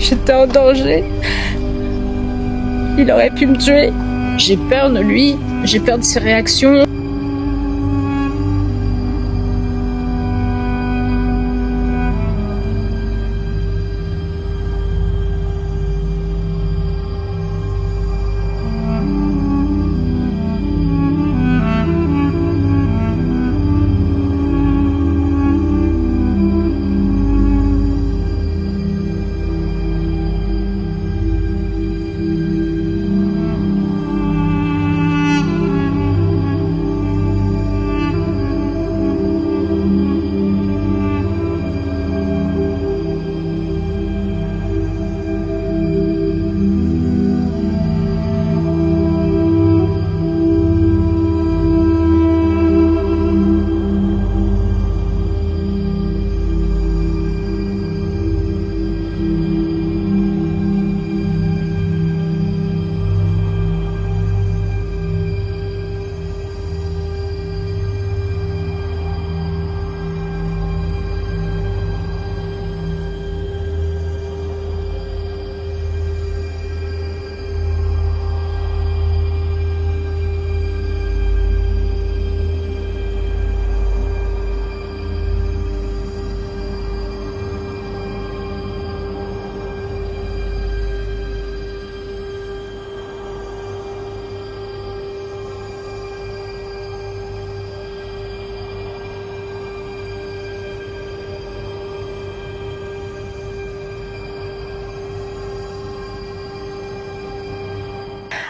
J'étais en danger. Il aurait pu me tuer. J'ai peur de lui, j'ai peur de ses réactions.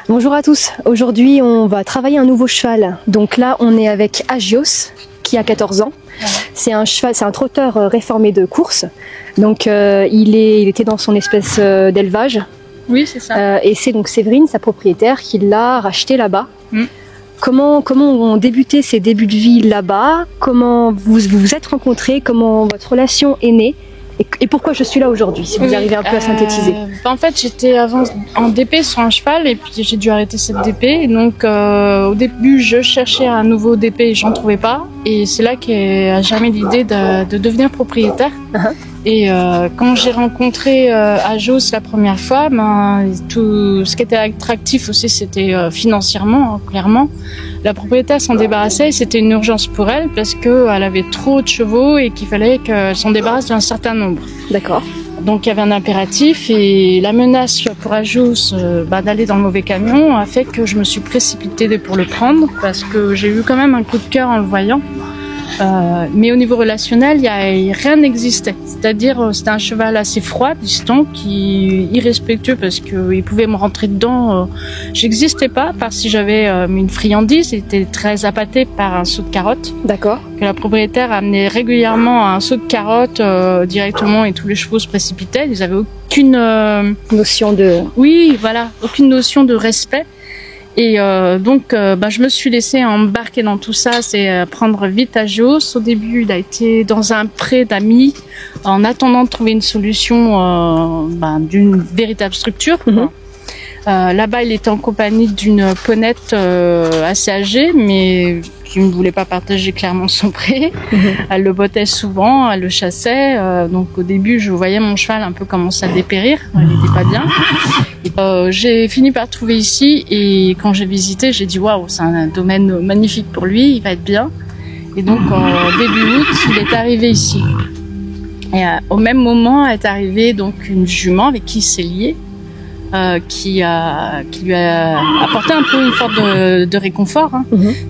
Bonjour à tous, aujourd'hui on va travailler un nouveau cheval. Donc là on est avec Agios qui a 14 ans. C'est un cheval, c'est un trotteur réformé de course. Donc il était dans son espèce d'élevage. Oui, c'est ça. Et c'est donc Séverine, sa propriétaire, qui l'a racheté là-bas. Comment ont débuté ces débuts de vie là-bas? Comment vous vous êtes rencontrés? Comment votre relation est née? Et pourquoi je suis là aujourd'hui, si vous arrivez un peu à synthétiser? En fait, j'étais avant en DP sur un cheval et puis j'ai dû arrêter cette DP. Et donc, au début, je cherchais un nouveau DP et j'en trouvais pas. Et c'est là qu'est germé l'idée de devenir propriétaire. Et quand j'ai rencontré Agios la première fois, tout ce qui était attractif aussi, c'était financièrement, hein, clairement. La propriétaire s'en débarrassait et c'était une urgence pour elle parce qu'elle avait trop de chevaux et qu'il fallait qu'elle s'en débarrasse d'un certain nombre. D'accord. Donc il y avait un impératif et la menace pour Agios d'aller dans le mauvais camion a fait que je me suis précipitée pour le prendre parce que j'ai eu quand même un coup de cœur en le voyant. Mais au niveau relationnel, rien n'existait. C'est-à-dire, c'était un cheval assez froid, distant, irrespectueux parce qu'il pouvait me rentrer dedans. J'existais pas, parce que si j'avais une friandise, il était très appâté par un seau de carottes. D'accord. Que la propriétaire amenait régulièrement un seau de carottes directement et tous les chevaux se précipitaient. Ils avaient aucune notion de... Oui, voilà, aucune notion de respect. Et donc, je me suis laissée embarquer dans tout ça, c'est prendre vite Agios. Au début, il a été dans un pré d'amis, en attendant de trouver une solution d'une véritable structure. Là-bas, il était en compagnie d'une ponette assez âgée, mais qui ne voulait pas partager clairement son pré. Elle le bottait souvent, elle le chassait. Donc au début, je voyais mon cheval un peu commencer à dépérir. Il n'était pas bien. J'ai fini par trouver ici et quand j'ai visité, j'ai dit waouh, c'est un domaine magnifique pour lui, il va être bien. Et donc en début août, il est arrivé ici. Et au même moment est arrivée donc une jument avec qui il s'est lié. Qui lui a apporté un peu une forme de réconfort, hein,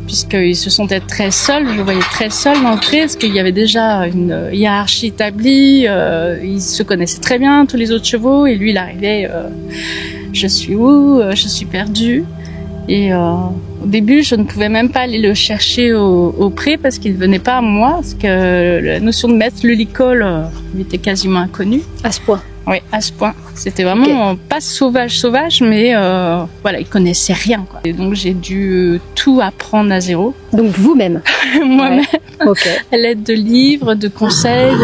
puisqu'il se sentait très seul. Je le voyais très seul dans le pré, parce qu'il y avait déjà une hiérarchie établie. Il se connaissait très bien, tous les autres chevaux, et lui, il arrivait. Je suis où? Je suis perdu. Et au début, je ne pouvais même pas aller le chercher au pré parce qu'il ne venait pas à moi, parce que la notion de mettre le licol lui était quasiment inconnue. À ce point. Oui, à ce point. C'était vraiment pas sauvage, mais voilà, il connaissait rien, quoi. Et donc j'ai dû tout apprendre à zéro. Donc vous-même? Moi-même. Ouais. À l'aide de livres, de conseils,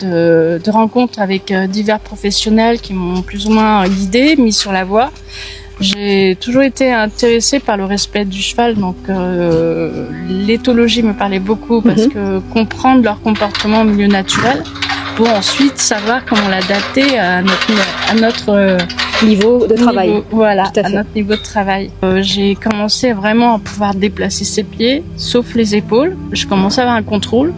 de rencontres avec divers professionnels qui m'ont plus ou moins guidée, mis sur la voie. J'ai toujours été intéressée par le respect du cheval, donc l'éthologie me parlait beaucoup parce que comprendre leur comportement au milieu naturel, pour ensuite savoir comment l'adapter à notre niveau de travail. Voilà, à notre niveau de travail. J'ai commencé vraiment à pouvoir déplacer ses pieds, sauf les épaules. Je commençais à avoir un contrôle,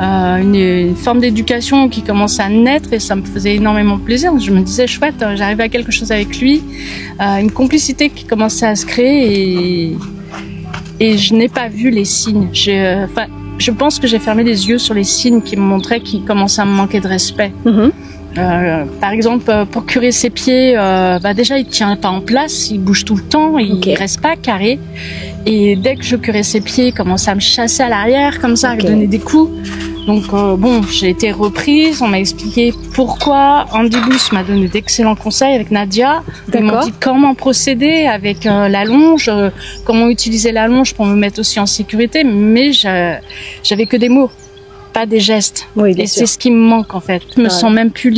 une forme d'éducation qui commençait à naître et ça me faisait énormément plaisir. Je me disais, chouette, j'arrivais à quelque chose avec lui, une complicité qui commençait à se créer et je n'ai pas vu les signes. Je pense que j'ai fermé les yeux sur les signes qui me montraient qu'il commençait à me manquer de respect. Par exemple, pour curer ses pieds, déjà il tient pas en place, il bouge tout le temps, il reste pas carré. Et dès que je curais ses pieds, il commençait à me chasser à l'arrière, comme ça, à donner des coups. Donc j'ai été reprise, on m'a expliqué pourquoi. Andy Bus m'a donné d'excellents conseils avec Nadia. Ils m'ont dit comment procéder avec la longe, comment utiliser la longe pour me mettre aussi en sécurité. Mais j'avais que des mots, pas des gestes. Oui, et c'est ce qui me manque en fait. Je me sens même plus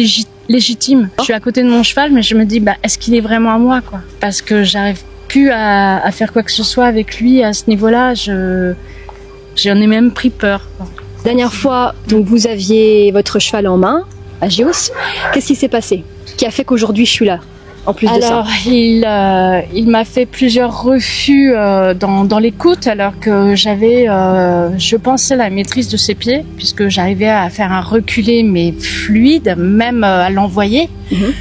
légitime. Je suis à côté de mon cheval, mais je me dis est-ce qu'il est vraiment à moi quoi? Parce que j'arrive plus à faire quoi que ce soit avec lui à ce niveau-là. J'en ai même pris peur, quoi. Dernière fois, donc vous aviez votre cheval en main, Agios. Qu'est-ce qui s'est passé? Qui a fait qu'aujourd'hui je suis là? En plus de ça. Alors, il m'a fait plusieurs refus dans l'écoute, alors que j'avais, je pensais, la maîtrise de ses pieds, puisque j'arrivais à faire un reculé mais fluide, même à l'envoyer.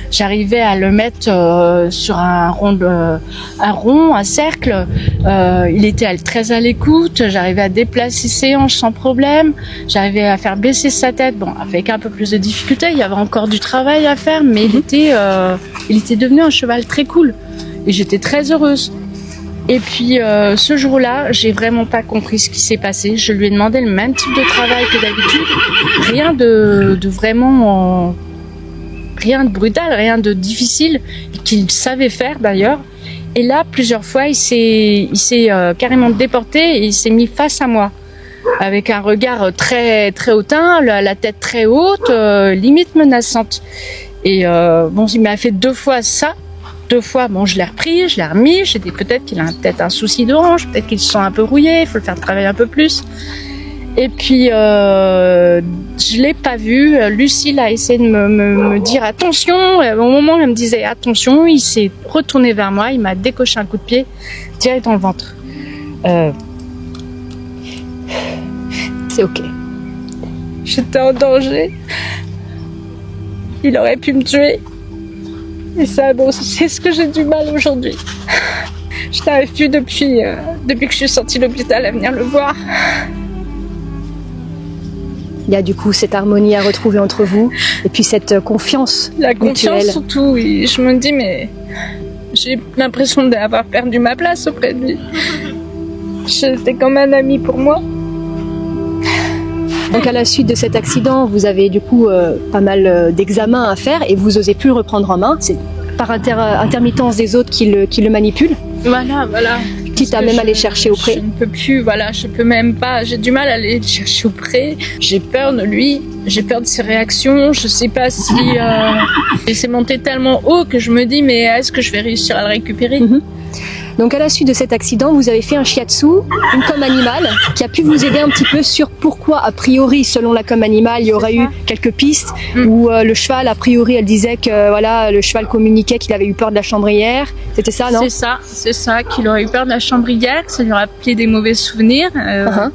J'arrivais à le mettre sur un rond, un cercle. Il était très à l'écoute. J'arrivais à déplacer ses hanches sans problème. J'arrivais à faire baisser sa tête, avec un peu plus de difficulté. Il y avait encore du travail à faire, mais il était devenu un cheval très cool. Et j'étais très heureuse. Et puis ce jour-là, j'ai vraiment pas compris ce qui s'est passé. Je lui ai demandé le même type de travail que d'habitude. Rien de vraiment... rien de brutal, rien de difficile, qu'il savait faire d'ailleurs. Et là, plusieurs fois, il s'est carrément déporté et il s'est mis face à moi. Avec un regard très, très hautain, la tête très haute, limite menaçante. Et il m'a fait 2 fois ça. 2 fois, je l'ai repris, je l'ai remis. J'ai dit peut-être qu'il a peut-être un souci de hanche, peut-être qu'il se sent un peu rouillé, il faut le faire travailler un peu plus. Et puis, je l'ai pas vu. Lucille a essayé de me dire attention. Au moment où elle me disait attention, il s'est retourné vers moi, il m'a décoché un coup de pied direct dans le ventre. C'est ok. J'étais en danger. Il aurait pu me tuer. Et ça, c'est ce que j'ai du mal aujourd'hui. Je n'arrive plus depuis que je suis sortie de l'hôpital à venir le voir. Il y a du coup cette harmonie à retrouver entre vous et puis cette confiance mutuelle. La confiance surtout, oui. Je me dis mais j'ai l'impression d'avoir perdu ma place auprès de lui. C'était comme un ami pour moi. Donc à la suite de cet accident, vous avez du coup pas mal d'examens à faire et vous osez plus le reprendre en main. C'est par intermittence des autres qui le manipulent. Voilà. Quitte à même aller chercher auprès. Je ne peux plus, je peux même pas. J'ai du mal à aller chercher auprès. J'ai peur de lui. J'ai peur de ses réactions. Je sais pas si c'est monté tellement haut que je me dis mais est-ce que je vais réussir à le récupérer? Donc à la suite de cet accident, vous avez fait un shiatsu, une com animale, qui a pu vous aider un petit peu sur pourquoi, a priori, selon la com animale, il y aurait eu quelques pistes, où le cheval, a priori, elle disait que le cheval communiquait qu'il avait eu peur de la chambrière. C'était ça, non? C'est ça, qu'il aurait eu peur de la chambrière, que ça lui aurait appelé des mauvais souvenirs,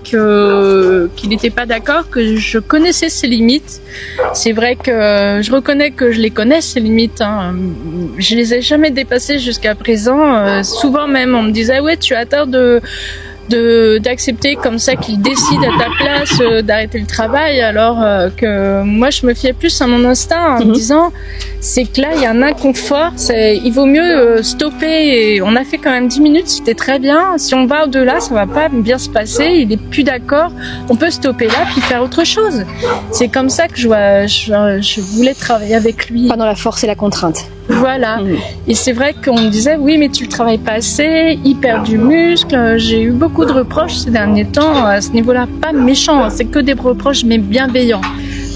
qu'il n'était pas d'accord, que je connaissais ses limites. C'est vrai que je reconnais que je les connais, ces limites. Je les ai jamais dépassées jusqu'à présent. Souvent même, on me disait ouais, tu as tort d'accepter comme ça qu'il décide à ta place d'arrêter le travail, alors que moi je me fiais plus à mon instinct en me disant c'est que là il y a un inconfort, il vaut mieux stopper. Et on a fait quand même 10 minutes, c'était très bien. Si on va au-delà, ça va pas bien se passer, il est plus d'accord, on peut stopper là puis faire autre chose. C'est comme ça que je voulais travailler avec lui. Pas dans la force et la contrainte. Voilà. Et c'est vrai qu'on me disait oui mais tu le travailles pas assez, il perd du muscle. J'ai eu beaucoup de reproches ces derniers temps à ce niveau-là, pas méchants, c'est que des reproches mais bienveillants.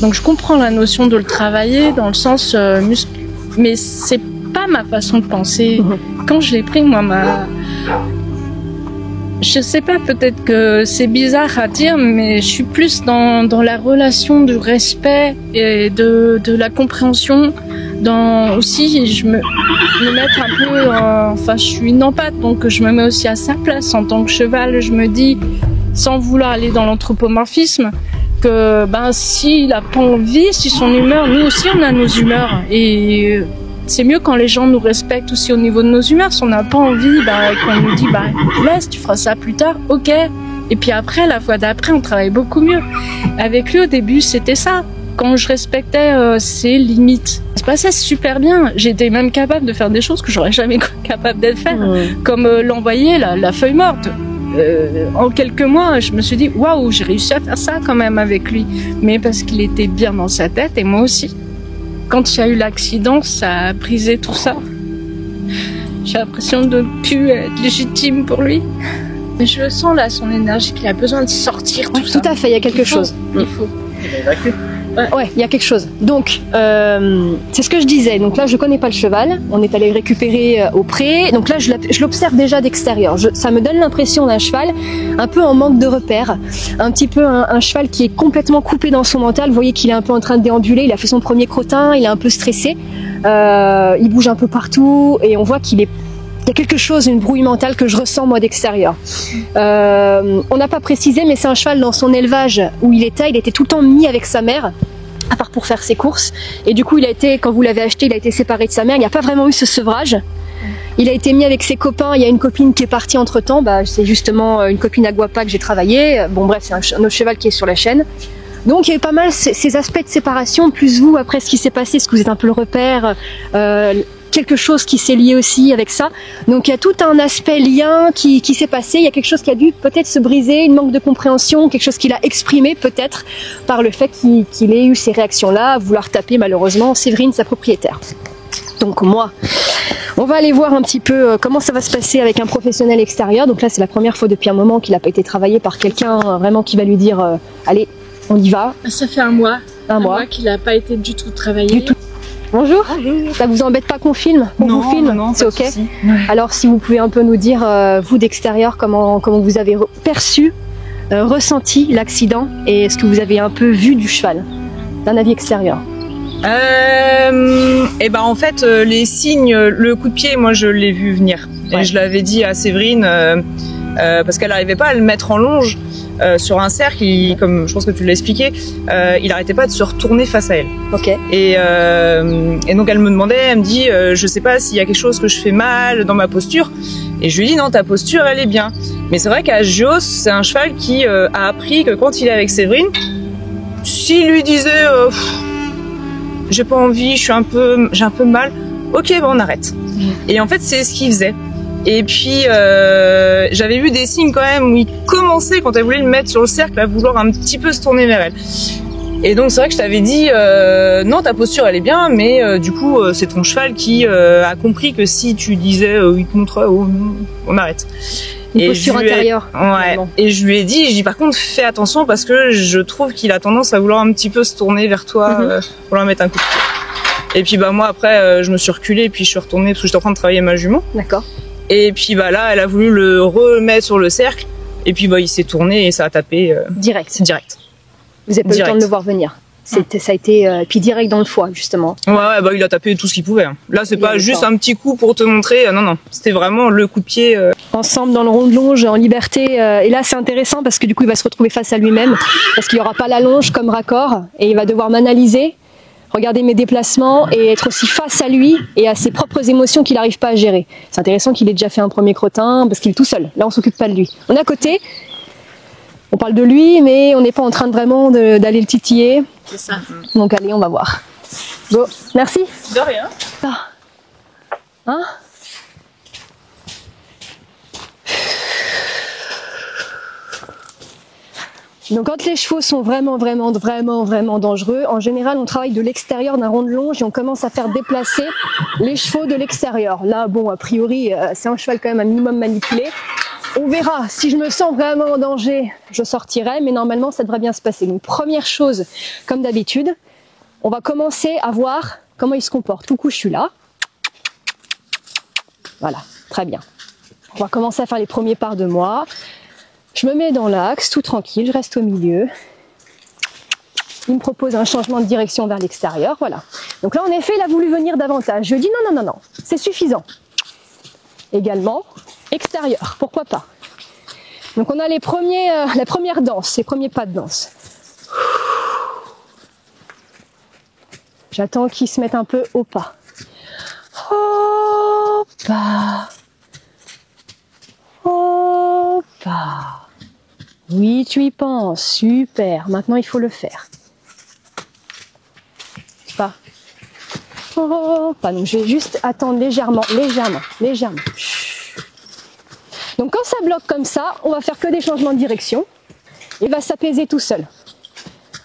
Donc je comprends la notion de le travailler dans le sens muscle, mais c'est pas ma façon de penser. Quand je l'ai pris, moi, Je sais pas, peut-être que c'est bizarre à dire, mais je suis plus dans la relation du respect et de la compréhension. Dans aussi, je me mettre un peu, enfin, je suis une empathhe, donc je me mets aussi à sa place en tant que cheval. Je me dis, sans vouloir aller dans l'anthropomorphisme, que ben s'il a pas envie, si son humeur, nous aussi on a nos humeurs et c'est mieux quand les gens nous respectent aussi au niveau de nos humeurs. Si on n'a pas envie, qu'on nous dit laisse, tu feras ça plus tard, ok. Et puis après, la fois d'après, on travaille beaucoup mieux. Avec lui au début, c'était ça. Quand je respectais ses limites, ça se passait super bien. J'étais même capable de faire des choses que j'aurais jamais capable de faire, comme l'envoyer la feuille morte. En quelques mois, je me suis dit waouh, j'ai réussi à faire ça quand même avec lui, mais parce qu'il était bien dans sa tête et moi aussi. Quand il y a eu l'accident, ça a brisé tout ça. J'ai l'impression de ne plus être légitime pour lui. Mais je le sens là, son énergie, qu'il a besoin de sortir tout ça. Tout à fait, il y a quelque chose. Il faut. Ouais, il y a quelque chose. Donc, c'est ce que je disais. Donc là, je connais pas le cheval. On est allé le récupérer au pré. Donc là, je l'observe déjà d'extérieur. Ça me donne l'impression d'un cheval un peu en manque de repères. Un petit peu un cheval qui est complètement coupé dans son mental. Vous voyez qu'il est un peu en train de déambuler. Il a fait son premier crottin. Il est un peu stressé. Il bouge un peu partout. Et on voit qu'il est... Il y a quelque chose, une brouille mentale que je ressens moi d'extérieur. On n'a pas précisé, mais c'est un cheval dans son élevage où il était tout le temps mis avec sa mère, à part pour faire ses courses. Et du coup, quand vous l'avez acheté, il a été séparé de sa mère. Il n'y a pas vraiment eu ce sevrage. Il a été mis avec ses copains. Il y a une copine qui est partie entre temps. C'est justement une copine à Guapa que j'ai travaillé. Bon, bref, c'est un autre cheval qui est sur la chaîne. Donc il y a eu pas mal ces aspects de séparation, plus vous, après ce qui s'est passé, est-ce que vous êtes un peu le repère, quelque chose qui s'est lié aussi avec ça. Donc il y a tout un aspect lien qui s'est passé, il y a quelque chose qui a dû peut-être se briser, une manque de compréhension, quelque chose qu'il a exprimé peut-être par le fait qu'il ait eu ces réactions-là, à vouloir taper malheureusement Séverine, sa propriétaire. Donc moi, on va aller voir un petit peu comment ça va se passer avec un professionnel extérieur. Donc là c'est la première fois depuis un moment qu'il n'a pas été travaillé par quelqu'un vraiment qui va lui dire allez, on y va. Ça fait un mois. Un mois qu'il n'a pas été du tout travaillé. Du tout. Bonjour. Bonjour. Ça vous embête pas qu'on filme? Non, vous filme, non, c'est ok. Ouais. Alors si vous pouvez un peu nous dire, vous d'extérieur, comment vous avez perçu, ressenti l'accident et est-ce que vous avez un peu vu du cheval d'un avis extérieur? Et en fait, les signes, le coup de pied, moi je l'ai vu venir. Ouais. Et je l'avais dit à Séverine parce qu'elle n'arrivait pas à le mettre en longe. Sur un cercle, comme je pense que tu l'as expliqué, il arrêtait pas de se retourner face à elle. Ok. Et donc elle me demandait, elle me dit, je sais pas s'il y a quelque chose que je fais mal dans ma posture. Et je lui dis non, ta posture elle est bien. Mais c'est vrai qu'Agios, c'est un cheval qui a appris que quand il est avec Séverine, s'il lui disait j'ai pas envie, j'ai un peu mal, ok, on arrête. Et en fait c'est ce qu'il faisait. Et puis j'avais vu des signes quand même où il commençait, quand elle voulait le mettre sur le cercle, à vouloir un petit peu se tourner vers elle. Et donc c'est vrai que je t'avais dit non, ta posture elle est bien, mais du coup c'est ton cheval qui a compris que si tu disais il te montre on arrête. Une posture intérieure. Ouais. Et je lui ai dit par contre fais attention parce que je trouve qu'il a tendance à vouloir un petit peu se tourner vers toi, vouloir mettre un coup de pied. Et puis moi après je me suis reculée et puis je suis retournée parce que j'étais en train de travailler ma jument. D'accord. Et puis là, elle a voulu le remettre sur le cercle. Et puis il s'est tourné et ça a tapé direct. Vous n'avez pas eu le temps de le voir venir. Ça a été puis direct dans le foie justement. Ouais, il a tapé tout ce qu'il pouvait. Là, c'est pas juste un petit coup pour te montrer. Non, c'était vraiment le coup de pied. Ensemble dans le rond de longe en liberté. Et là, c'est intéressant parce que du coup, il va se retrouver face à lui-même parce qu'il n'y aura pas la longe comme raccord et il va devoir m'analyser. Regarder mes déplacements et être aussi face à lui et à ses propres émotions qu'il n'arrive pas à gérer. C'est intéressant qu'il ait déjà fait un premier crottin parce qu'il est tout seul. Là, on s'occupe pas de lui. On est à côté, on parle de lui, mais on n'est pas en train de vraiment d'aller le titiller. C'est ça. Donc allez, on va voir. Bon, merci. De rien. Ah. Hein? Donc quand les chevaux sont vraiment dangereux, en général on travaille de l'extérieur d'un rond de longe et on commence à faire déplacer les chevaux de l'extérieur. Là bon, a priori c'est un cheval quand même un minimum manipulé. On verra, si je me sens vraiment en danger, je sortirai, mais normalement ça devrait bien se passer. Donc première chose, comme d'habitude, on va commencer à voir comment il se comporte. Tout coup je suis là. Voilà, très bien. On va commencer à faire les premiers pas de moi. Je me mets dans l'axe, tout tranquille, je reste au milieu. Il me propose un changement de direction vers l'extérieur, voilà. Donc là, en effet, il a voulu venir davantage. Je lui dis non, non, non, non, c'est suffisant. Également, extérieur, pourquoi pas. Donc on a la première danse, les premiers pas de danse. J'attends qu'ils se mettent un peu au pas. Au pas. Au pas. Oui, tu y penses, super. Maintenant, il faut le faire. Pas. Oh, pas. Donc, je vais juste attendre légèrement. Chut. Donc, quand ça bloque comme ça, on va faire que des changements de direction. Il va s'apaiser tout seul.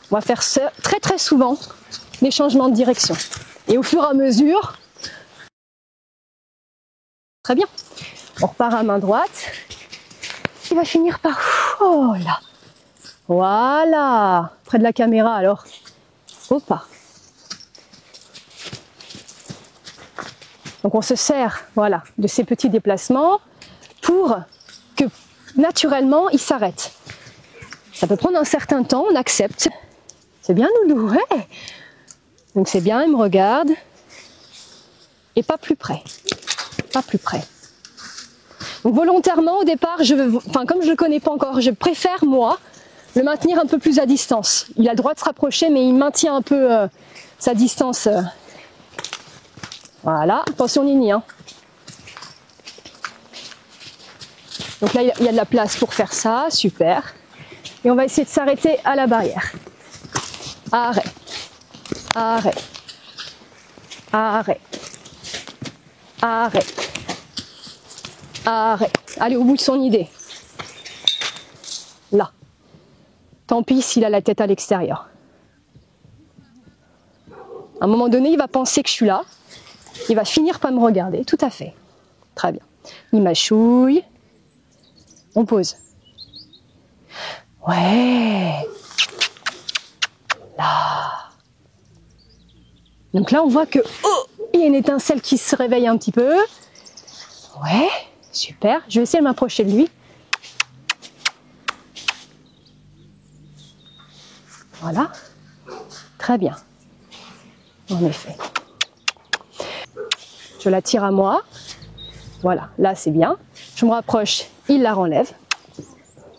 On va faire ça très très souvent, des changements de direction. Et au fur et à mesure, très bien. On repart à main droite. Il va finir par... Oh là. Voilà. Près de la caméra alors. Au pas. Donc on se sert, voilà, de ces petits déplacements pour que naturellement il s'arrête. Ça peut prendre un certain temps, on accepte. C'est bien Loulou, ouais. Donc c'est bien, il me regarde. Et pas plus près. Pas plus près. Donc volontairement au départ, comme je le connais pas encore, je préfère moi le maintenir un peu plus à distance. Il a le droit de se rapprocher, mais il maintient un peu sa distance. Voilà, attention Nini. Hein. Donc là, il y a de la place pour faire ça, super. Et on va essayer de s'arrêter à la barrière. Arrêt, arrêt, arrêt, arrêt. Arrête. Allez au bout de son idée. Là. Tant pis s'il a la tête à l'extérieur. À un moment donné, il va penser que je suis là. Il va finir par me regarder. Tout à fait. Très bien. Il mâchouille. On pose. Ouais. Là. Donc là, on voit que il y a une étincelle qui se réveille un petit peu. Ouais. Super, je vais essayer de m'approcher de lui. Voilà, très bien. En effet. Je la tire à moi. Voilà, là c'est bien. Je me rapproche, il la renlève.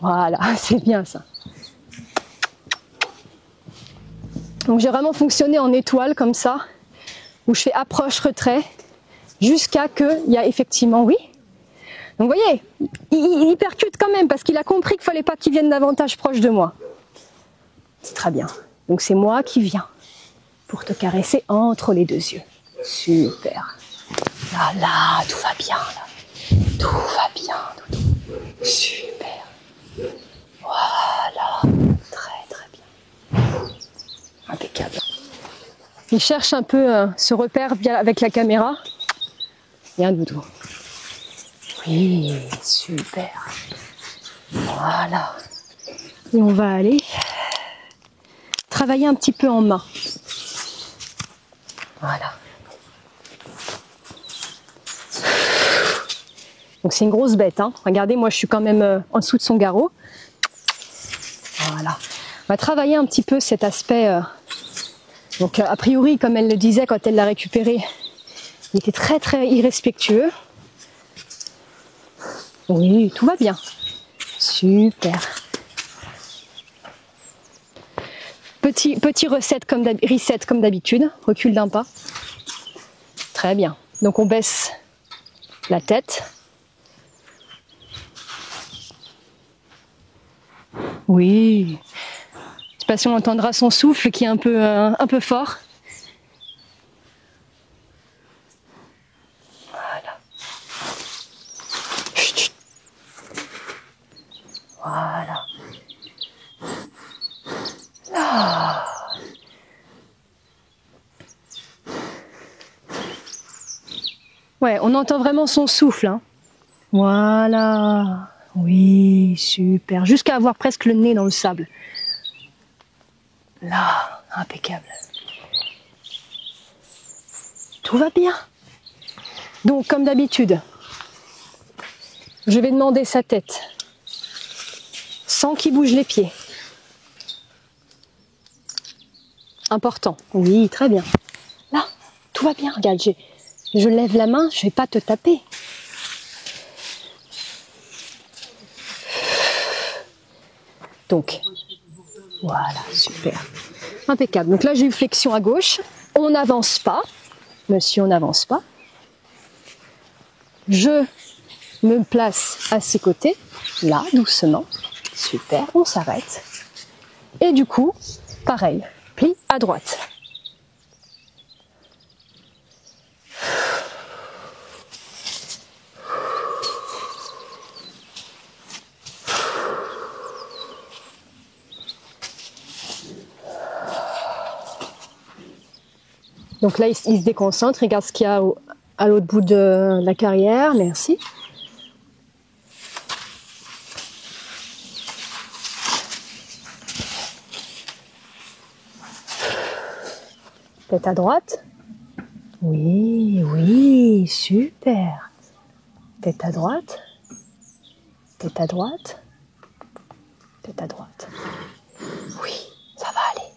Voilà, c'est bien ça. Donc j'ai vraiment fonctionné en étoile comme ça, où je fais approche-retrait, jusqu'à qu'il y a effectivement, oui. Donc vous voyez, il percute quand même parce qu'il a compris qu'il ne fallait pas qu'il vienne davantage proche de moi. C'est très bien. Donc c'est moi qui viens pour te caresser entre les deux yeux. Super. Là, là, tout va bien. Là. Tout va bien, Doudou. Super. Voilà. Très, très bien. Impeccable. Il cherche un peu ce repère avec la caméra. Bien, Doudou. Oui, super. Voilà. Et on va aller travailler un petit peu en main. Voilà. Donc c'est une grosse bête. Hein. Regardez, moi je suis quand même en dessous de son garrot. Voilà. On va travailler un petit peu cet aspect. Donc a priori, comme elle le disait quand elle l'a récupéré, il était très très irrespectueux. Oui, tout va bien. Super. Petit reset comme d'habitude. Recule d'un pas. Très bien. Donc on baisse la tête. Oui. Je sais pas si on entendra son souffle qui est un peu fort. Voilà. Chut. Voilà. Là. Ouais, on entend vraiment son souffle. Hein. Voilà. Oui, super. Jusqu'à avoir presque le nez dans le sable. Là, impeccable. Tout va bien. Donc, comme d'habitude, je vais demander sa tête. sans qu'il bouge les pieds. Important. Oui, très bien. Là, tout va bien. Regarde, je lève la main, je vais pas te taper. Donc, voilà, super. Impeccable. Donc là, j'ai eu flexion à gauche. On n'avance pas. Monsieur, on n'avance pas. Je me place à ses côtés. Là, doucement. Super, on s'arrête. Et du coup, pareil, pli à droite. Donc là, il se déconcentre, il regarde ce qu'il y a à l'autre bout de la carrière. Merci. Tête à droite. Oui, oui, super. Tête à droite. Tête à droite. Tête à droite. Oui, ça va aller.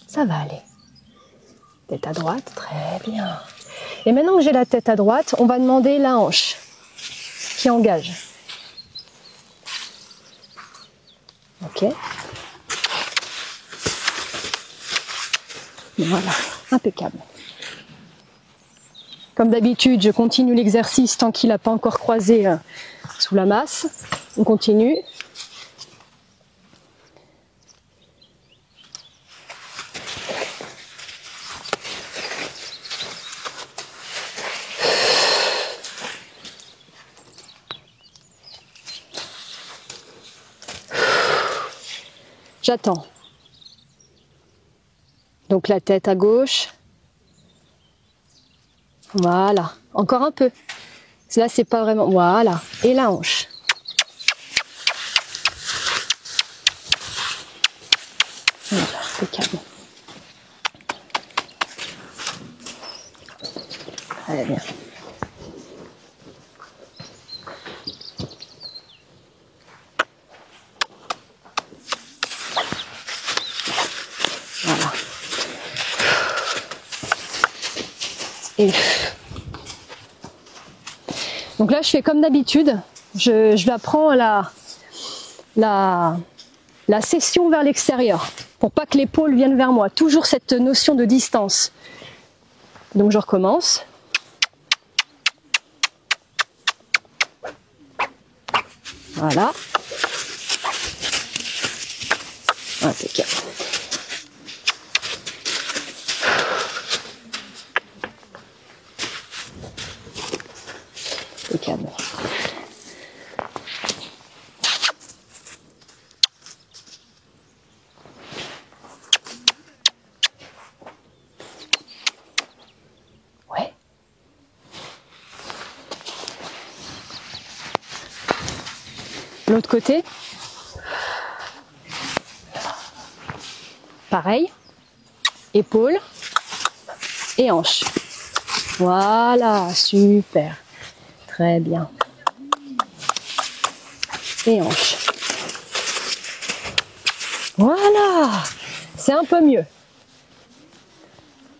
Ça va aller. Tête à droite, très bien. Et maintenant que j'ai la tête à droite, on va demander la hanche qui engage. Ok. Voilà, impeccable. Comme d'habitude, je continue l'exercice tant qu'il n'a pas encore croisé sous la masse. On continue. J'attends. Donc la tête à gauche. Voilà. Encore un peu. Là, c'est pas vraiment... Voilà. Et la hanche. Voilà, impeccable. Très bien. Voilà. Et... Donc là, je fais comme d'habitude. Je apprends la session vers l'extérieur pour pas que l'épaule vienne vers moi. Toujours cette notion de distance. Donc je recommence. Voilà. Impeccable. Impeccable. Ouais. L'autre côté. Pareil. Épaule et hanche. Voilà, super. Très bien. Et hanche. Voilà. C'est un peu mieux.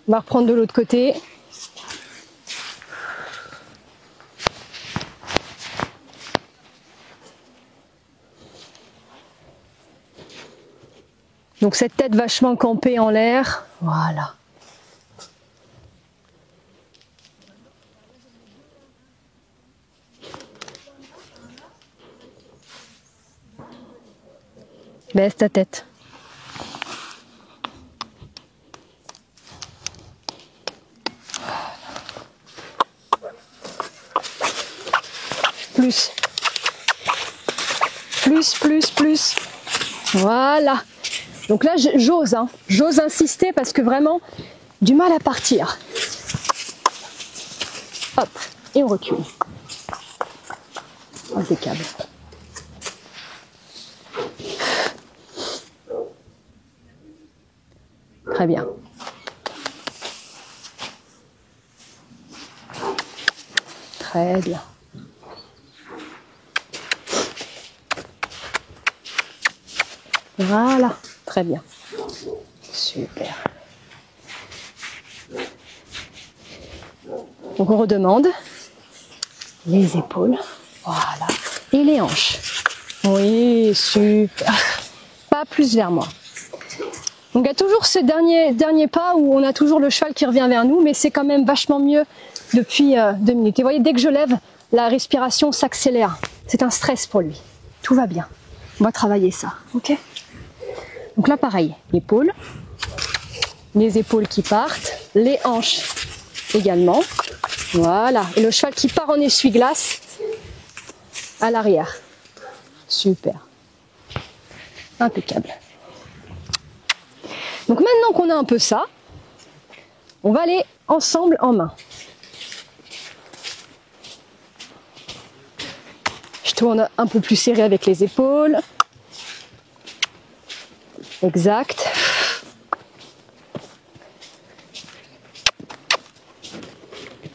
On va reprendre de l'autre côté. Donc cette tête vachement campée en l'air. Voilà. Baisse ta tête. Plus. Plus. Voilà. Donc là, j'ose, hein. J'ose insister parce que vraiment, du mal à partir. Hop, et on recule. Impeccable. Très bien. Très bien. Voilà, très bien. Super. Donc on redemande les épaules, voilà, et les hanches. Oui, super. Pas plus vers moi. Donc il y a toujours ce dernier pas où on a toujours le cheval qui revient vers nous, mais c'est quand même vachement mieux depuis 2 minutes. Et vous voyez, dès que je lève, la respiration s'accélère. C'est un stress pour lui. Tout va bien. On va travailler ça, ok? Donc là, pareil, épaules, les épaules qui partent, les hanches également. Voilà, et le cheval qui part en essuie-glace à l'arrière. Super. Impeccable. Donc maintenant qu'on a un peu ça, on va aller ensemble en main. Je tourne un peu plus serré avec les épaules. Exact.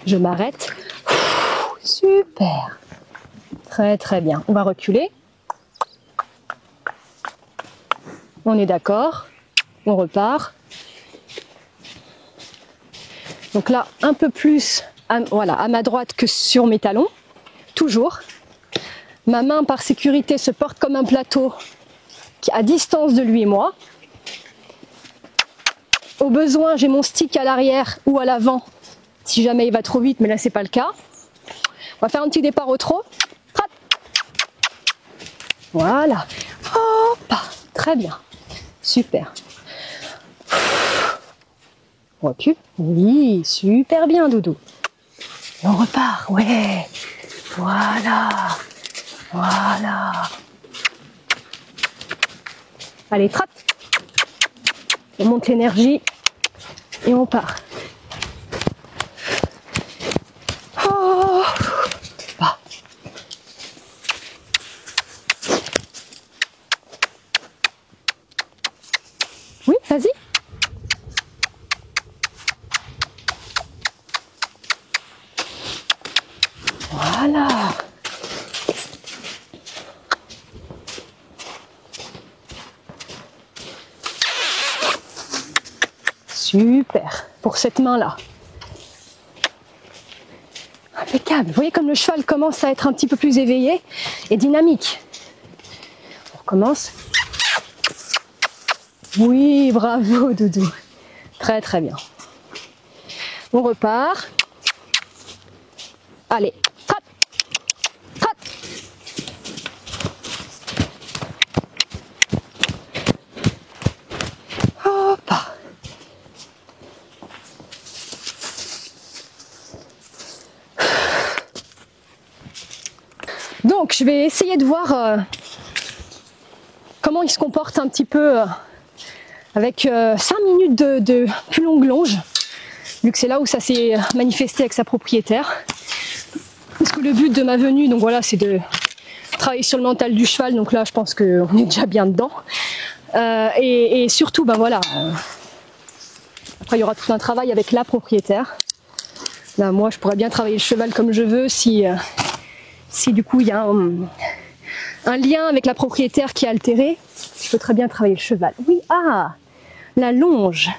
Je m'arrête. Super. Très très bien. On va reculer. On est d'accord. On repart. Donc là, un peu plus voilà, à ma droite que sur mes talons. Toujours. Ma main, par sécurité, se porte comme un plateau qui est à distance de lui et moi. Au besoin, j'ai mon stick à l'arrière ou à l'avant, si jamais il va trop vite, mais là, c'est pas le cas. On va faire un petit départ au trot. Voilà. Hop. Très bien. Super. On recule. Oui, super bien, Doudou. Et on repart. Ouais. Voilà. Voilà. Allez, trappe. On monte l'énergie et on part. Oh. Bah. Oui, vas-y. Voilà. Super. Pour cette main-là. Impeccable. Vous voyez comme le cheval commence à être un petit peu plus éveillé et dynamique. On recommence. Oui, bravo Doudou. Très très bien. On repart. Allez, trappe, trappe. Hop. Donc, je vais essayer de voir comment il se comporte un petit peu avec 5 minutes de plus longue longe, vu que c'est là où ça s'est manifesté avec sa propriétaire. Parce que le but de ma venue, donc voilà, c'est de travailler sur le mental du cheval. Donc là, je pense qu'on est déjà bien dedans. Et surtout, ben voilà. Après, il y aura tout un travail avec la propriétaire. Là, moi, je pourrais bien travailler le cheval comme je veux si du coup il y a un lien avec la propriétaire qui est altéré. Je peux très bien travailler le cheval. Oui, la longe.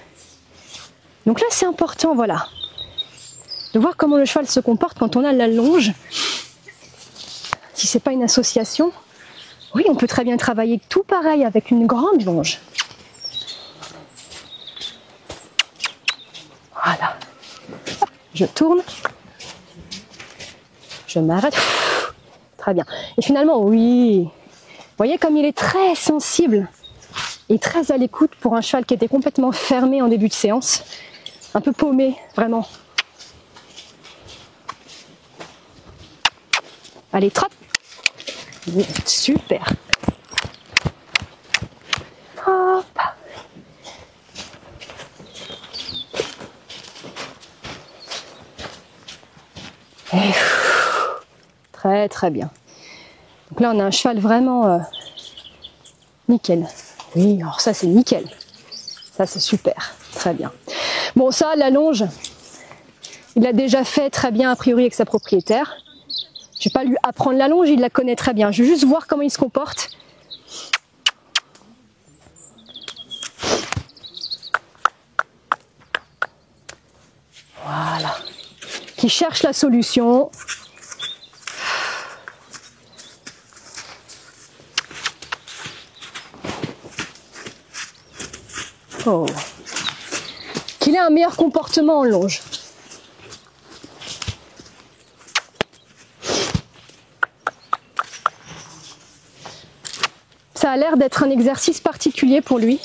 Donc là, c'est important, voilà, de voir comment le cheval se comporte quand on a la longe. Si c'est pas une association, oui, on peut très bien travailler tout pareil avec une grande longe. Voilà. Hop, je tourne. Je m'arrête. Très bien. Et finalement, oui. Vous voyez comme il est très sensible et très à l'écoute pour un cheval qui était complètement fermé en début de séance. Un peu paumé, vraiment. Allez, trappe. Super. Hop. Et très très bien. Donc là on a un cheval vraiment nickel. Oui, alors ça c'est nickel. Ça c'est super. Très bien. Bon, ça, la longe, il l'a déjà fait très bien a priori avec sa propriétaire. Je ne vais pas lui apprendre la longe, il la connaît très bien. Je vais juste voir comment il se comporte. Voilà. Qui cherche la solution. Oh. Qu'il ait un meilleur comportement en longe. Ça a l'air d'être un exercice particulier pour lui.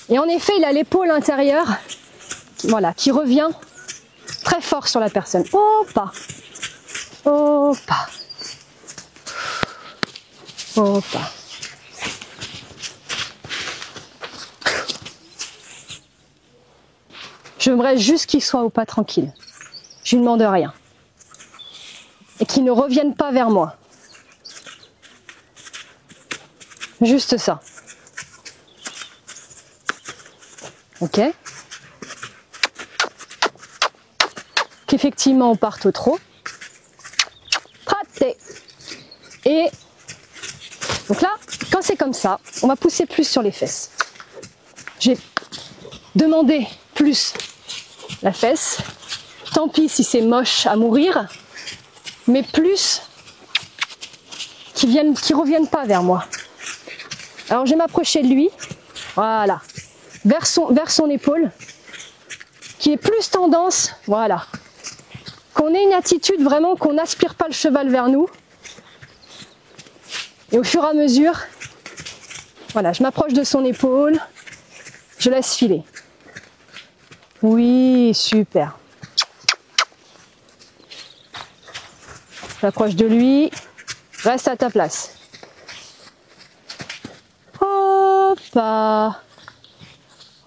Et en effet, il a l'épaule intérieure, voilà, qui revient très fort sur la personne. Oh pas, oh pas, oh pas. J'aimerais juste qu'il soit au pas tranquille. Je lui demande rien. Et qu'il ne revienne pas vers moi. Juste ça. Ok. Qu'effectivement on parte au trot. Praté. Et donc là, quand c'est comme ça, on va pousser plus sur les fesses. J'ai demandé plus la fesse. Tant pis si c'est moche à mourir, mais plus qui reviennent pas vers moi. Alors je vais m'approcher de lui, voilà, vers son épaule, qui est plus tendance, voilà, qu'on ait une attitude vraiment qu'on n'aspire pas le cheval vers nous. Et au fur et à mesure, voilà, je m'approche de son épaule, je laisse filer. Oui, super. J'approche de lui, reste à ta place. Hoppa,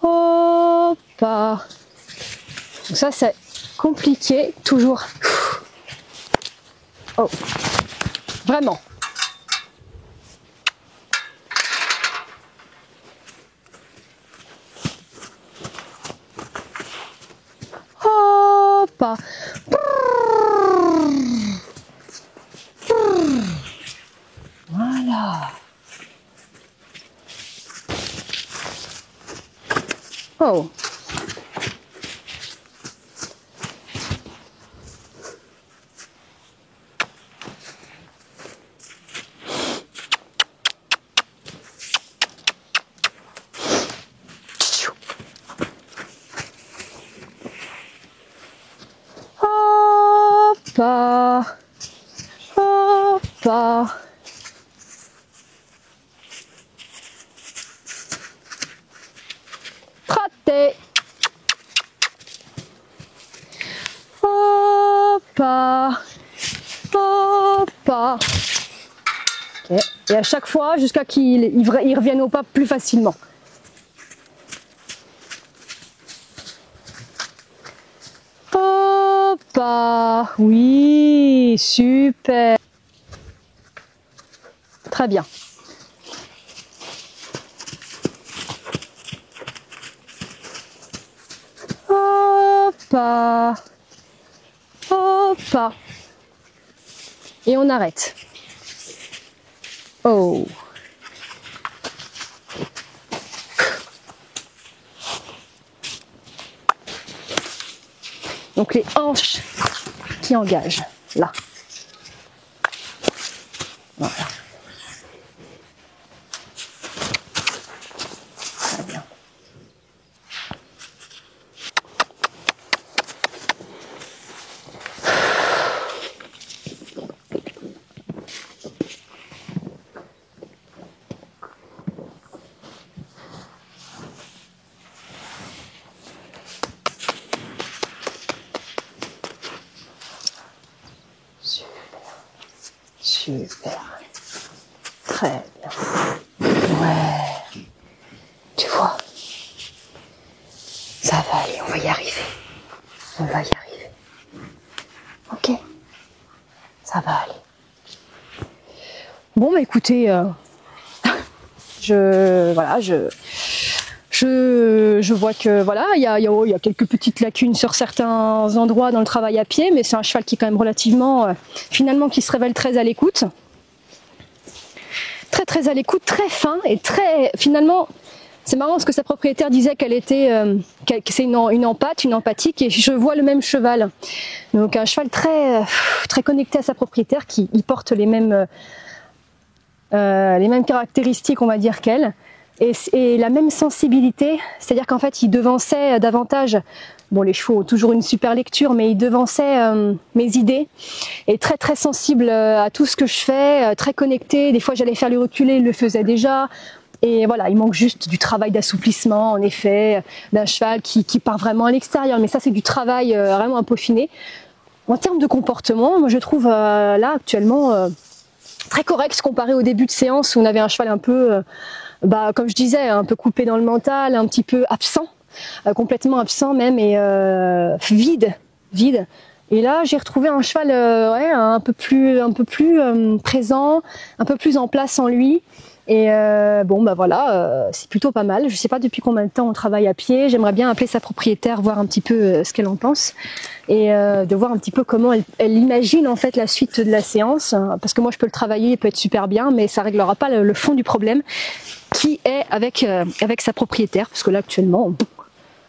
hoppa. Donc ça c'est compliqué, toujours. Oh, vraiment. Hoppa. Voilà. Oh. Hoppa. Hoppa. Praté. Hoppa. Hoppa. Okay. Et à chaque fois, jusqu'à qu'il revienne au pas plus facilement. Hoppa. Oui, super. Très bien. Hoppa. Hoppa. Et on arrête. Oh. Donc les hanches qui engagent, là. Voilà. Très bien. Super. Très bien. Ouais. Tu vois, ça va aller, on va y arriver. On va y arriver. Ok. Ça va aller. Bon, bah écoutez, je vois que voilà, il y a quelques petites lacunes sur certains endroits dans le travail à pied, mais c'est un cheval qui est quand même relativement, finalement, qui se révèle très à l'écoute. Très à l'écoute, très fin et très, finalement, C'est marrant parce que sa propriétaire disait qu'elle était, que c'est une empathique, et je vois le même cheval. Donc un cheval très connecté à sa propriétaire, qui il porte les mêmes caractéristiques, on va dire, qu'elle, et la même sensibilité, c'est-à-dire qu'en fait il devançait davantage. Bon, les chevaux ont toujours une super lecture, mais il devançait mes idées, et très sensible à tout ce que je fais, très connecté. Des fois j'allais faire lui reculer, il le faisait déjà. Et voilà, il manque juste du travail d'assouplissement, en effet, d'un cheval qui part vraiment à l'extérieur. Mais ça, c'est du travail vraiment à peaufiner. En termes de comportement, moi je trouve là actuellement très correct comparé au début de séance où on avait un cheval un peu, comme je disais, un peu coupé dans le mental, un petit peu absent, complètement absent même, et vide. Et là, j'ai retrouvé un cheval un peu plus présent, un peu plus en place en lui. Et voilà, c'est plutôt pas mal. Je sais pas depuis combien de temps on travaille à pied. J'aimerais bien appeler sa propriétaire, voir un petit peu ce qu'elle en pense, et de voir un petit peu comment elle imagine en fait la suite de la séance. Parce que moi je peux le travailler, il peut être super bien, mais ça réglera pas le fond du problème, qui est avec sa propriétaire. Parce que là actuellement, bon,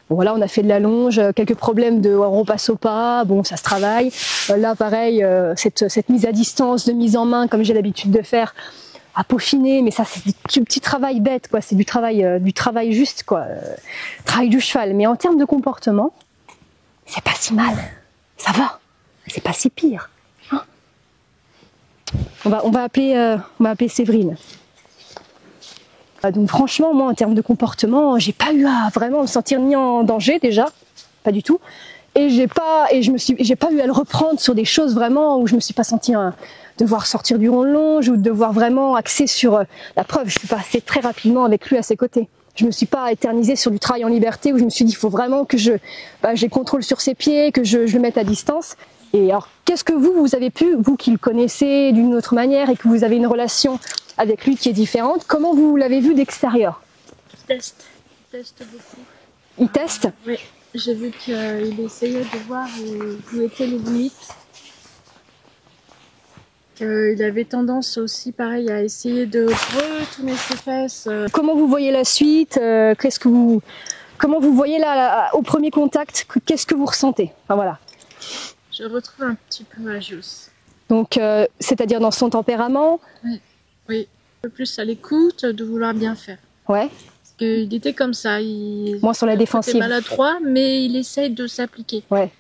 voilà, on a fait de la longe, quelques problèmes de on repasse au pas, bon ça se travaille. Là pareil, cette mise à distance, de mise en main comme j'ai l'habitude de faire, à peaufiner, mais ça c'est du petit travail bête, quoi. C'est du travail juste, quoi. Travail du cheval. Mais en termes de comportement, c'est pas si mal. Ça va. C'est pas si pire. Hein, on va appeler Séverine. Donc franchement, moi en termes de comportement, j'ai pas eu à vraiment me sentir ni en danger déjà, pas du tout. Et j'ai pas eu à le reprendre sur des choses vraiment où je me suis pas sentie devoir sortir du rond de longe, ou devoir vraiment axer sur la preuve. Je suis passée très rapidement avec lui à ses côtés. Je me suis pas éternisée sur du travail en liberté où je me suis dit il faut vraiment que j'ai contrôle sur ses pieds, que je le mette à distance. Et alors qu'est-ce que vous avez pu, vous qui le connaissez d'une autre manière et que vous avez une relation avec lui qui est différente, comment vous l'avez vu d'extérieur? Il teste beaucoup. Il teste? Oui, j'ai vu qu'il essayait de voir où étaient les limites. Il avait tendance aussi, pareil, à essayer de retourner ses fesses. Comment vous voyez la suite? Comment vous voyez là, au premier contact? Qu'est-ce que vous ressentez? Enfin voilà. Je retrouve un petit peu Agios. Donc, c'est-à-dire dans son tempérament? Oui. Un peu plus à l'écoute, de vouloir bien faire. Ouais. Parce qu'il était comme ça. Moins sur la défensive. Il est maladroit, mais il essaye de s'appliquer. Ouais.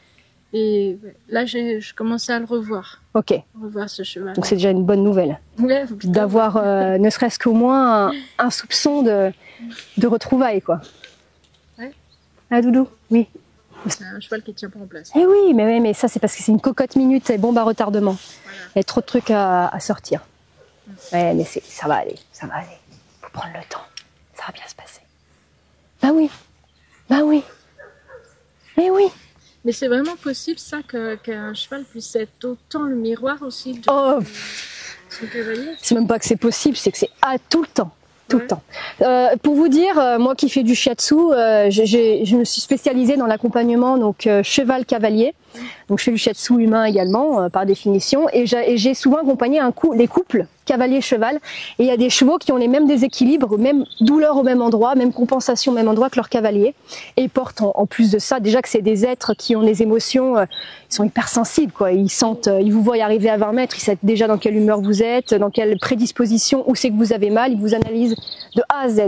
Et là, je commençais à le revoir. Ok. Revoir ce cheval. Donc c'est déjà une bonne nouvelle. Ouais, d'avoir ne serait-ce qu'au moins un soupçon de retrouvailles, quoi. Ouais. Ah, Doudou? Oui. C'est un cheval qui tient pas en place. Eh oui, mais ça c'est parce que c'est une cocotte minute et bombe à retardement. Voilà. Il y a trop de trucs à sortir. Ouais, mais ça va aller. Faut prendre le temps. Ça va bien se passer. Bah oui. Mais oui. Mais c'est vraiment possible ça qu'un cheval puisse être autant le miroir aussi de son cavalier. C'est même pas que c'est possible, c'est que c'est tout le temps. Tout le temps. Pour vous dire, moi qui fais du shiatsu, je me suis spécialisée dans l'accompagnement, donc cheval cavalier. Donc je fais du shiatsu humain également, par définition, et j'ai souvent accompagné les couples cavalier-cheval. Et il y a des chevaux qui ont les mêmes déséquilibres, même douleurs au même endroit, même compensation au même endroit que leur cavalier. Et ils portent en plus de ça, déjà que c'est des êtres qui ont des émotions, ils sont hypersensibles, quoi. Ils vous voient arriver à 20 mètres, ils savent déjà dans quelle humeur vous êtes, dans quelle prédisposition, où c'est que vous avez mal, ils vous analysent de A à Z.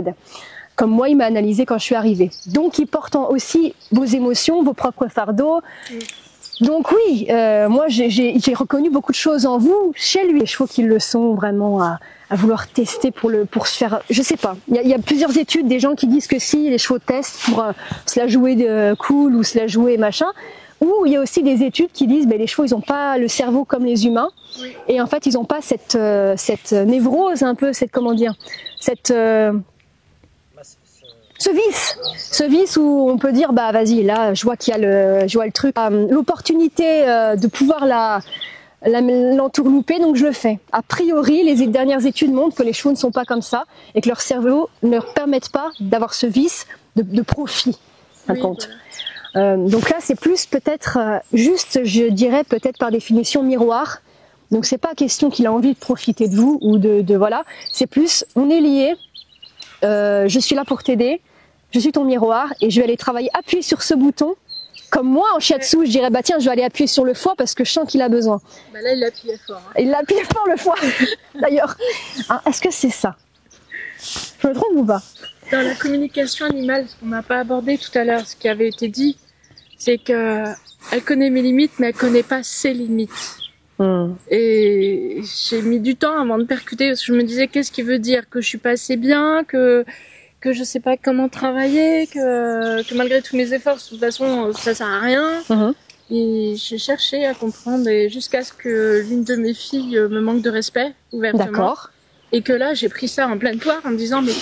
Comme moi, il m'a analysé quand je suis arrivée. Donc, ils portent aussi vos émotions, vos propres fardeaux. Donc oui, moi j'ai reconnu beaucoup de choses en vous, chez lui. Les chevaux qui le sont vraiment à vouloir tester pour se faire, je sais pas. Il y a plusieurs études, des gens qui disent que si les chevaux testent pour se la jouer cool ou se la jouer machin. Ou il y a aussi des études qui disent les chevaux ils ont pas le cerveau comme les humains, et en fait ils ont pas cette névrose un peu, ce vice où on peut dire vas-y, là je vois le truc, l'opportunité de pouvoir l'entourlouper, donc je le fais. A priori, les dernières études montrent que les chevaux ne sont pas comme ça et que leur cerveau ne leur permettent pas d'avoir ce vice de profit, à compte. Voilà. Donc là c'est plus peut-être juste, je dirais peut-être par définition miroir. Donc c'est pas question qu'il a envie de profiter de vous ou de voilà, c'est plus on est liés. je suis là pour t'aider, je suis ton miroir et je vais aller travailler, appuyer sur ce bouton. Comme moi, en shiatsu, je dirais, bah tiens, je vais aller appuyer sur le foie parce que je sens qu'il a besoin. Bah là, il appuyait fort. Hein. Il l'a appuyé fort, le foie, d'ailleurs. Hein, est-ce que c'est ça? Je me trompe ou pas? Dans la communication animale, ce qu'on n'a pas abordé tout à l'heure, ce qui avait été dit, c'est que elle connaît mes limites, mais elle connaît pas ses limites. Et j'ai mis du temps avant de percuter parce que je me disais qu'est-ce qui veut dire que je suis pas assez bien, que je sais pas comment travailler, que malgré tous mes efforts, de toute façon, ça sert à rien. Et j'ai cherché à comprendre et jusqu'à ce que l'une de mes filles me manque de respect ouvertement. D'accord. Et que là, j'ai pris ça en pleine poire en me disant mais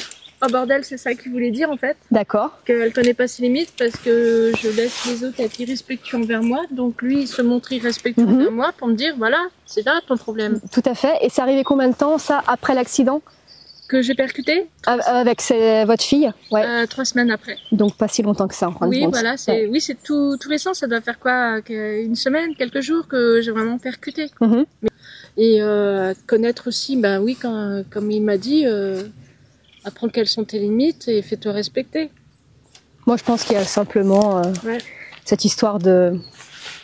oh bordel, c'est ça qu'il voulait dire en fait. D'accord. Qu'elle connaît pas ses limites parce que je laisse les autres être irrespectueux envers moi. Donc lui, il se montre irrespectueux envers moi pour me dire voilà, c'est là ton problème. Tout à fait. Et c'est arrivé combien de temps ça après l'accident? Que j'ai percuté avec votre fille? Ouais. 3 semaines après. Donc pas si longtemps que ça en fin de compte. Voilà, c'est c'est tout récent. Ça doit faire quoi, une semaine, quelques jours que j'ai vraiment percuté. Et connaître aussi, bah oui, comme il m'a dit, apprends quelles sont tes limites et fais-te respecter. Moi, je pense qu'il y a simplement cette histoire de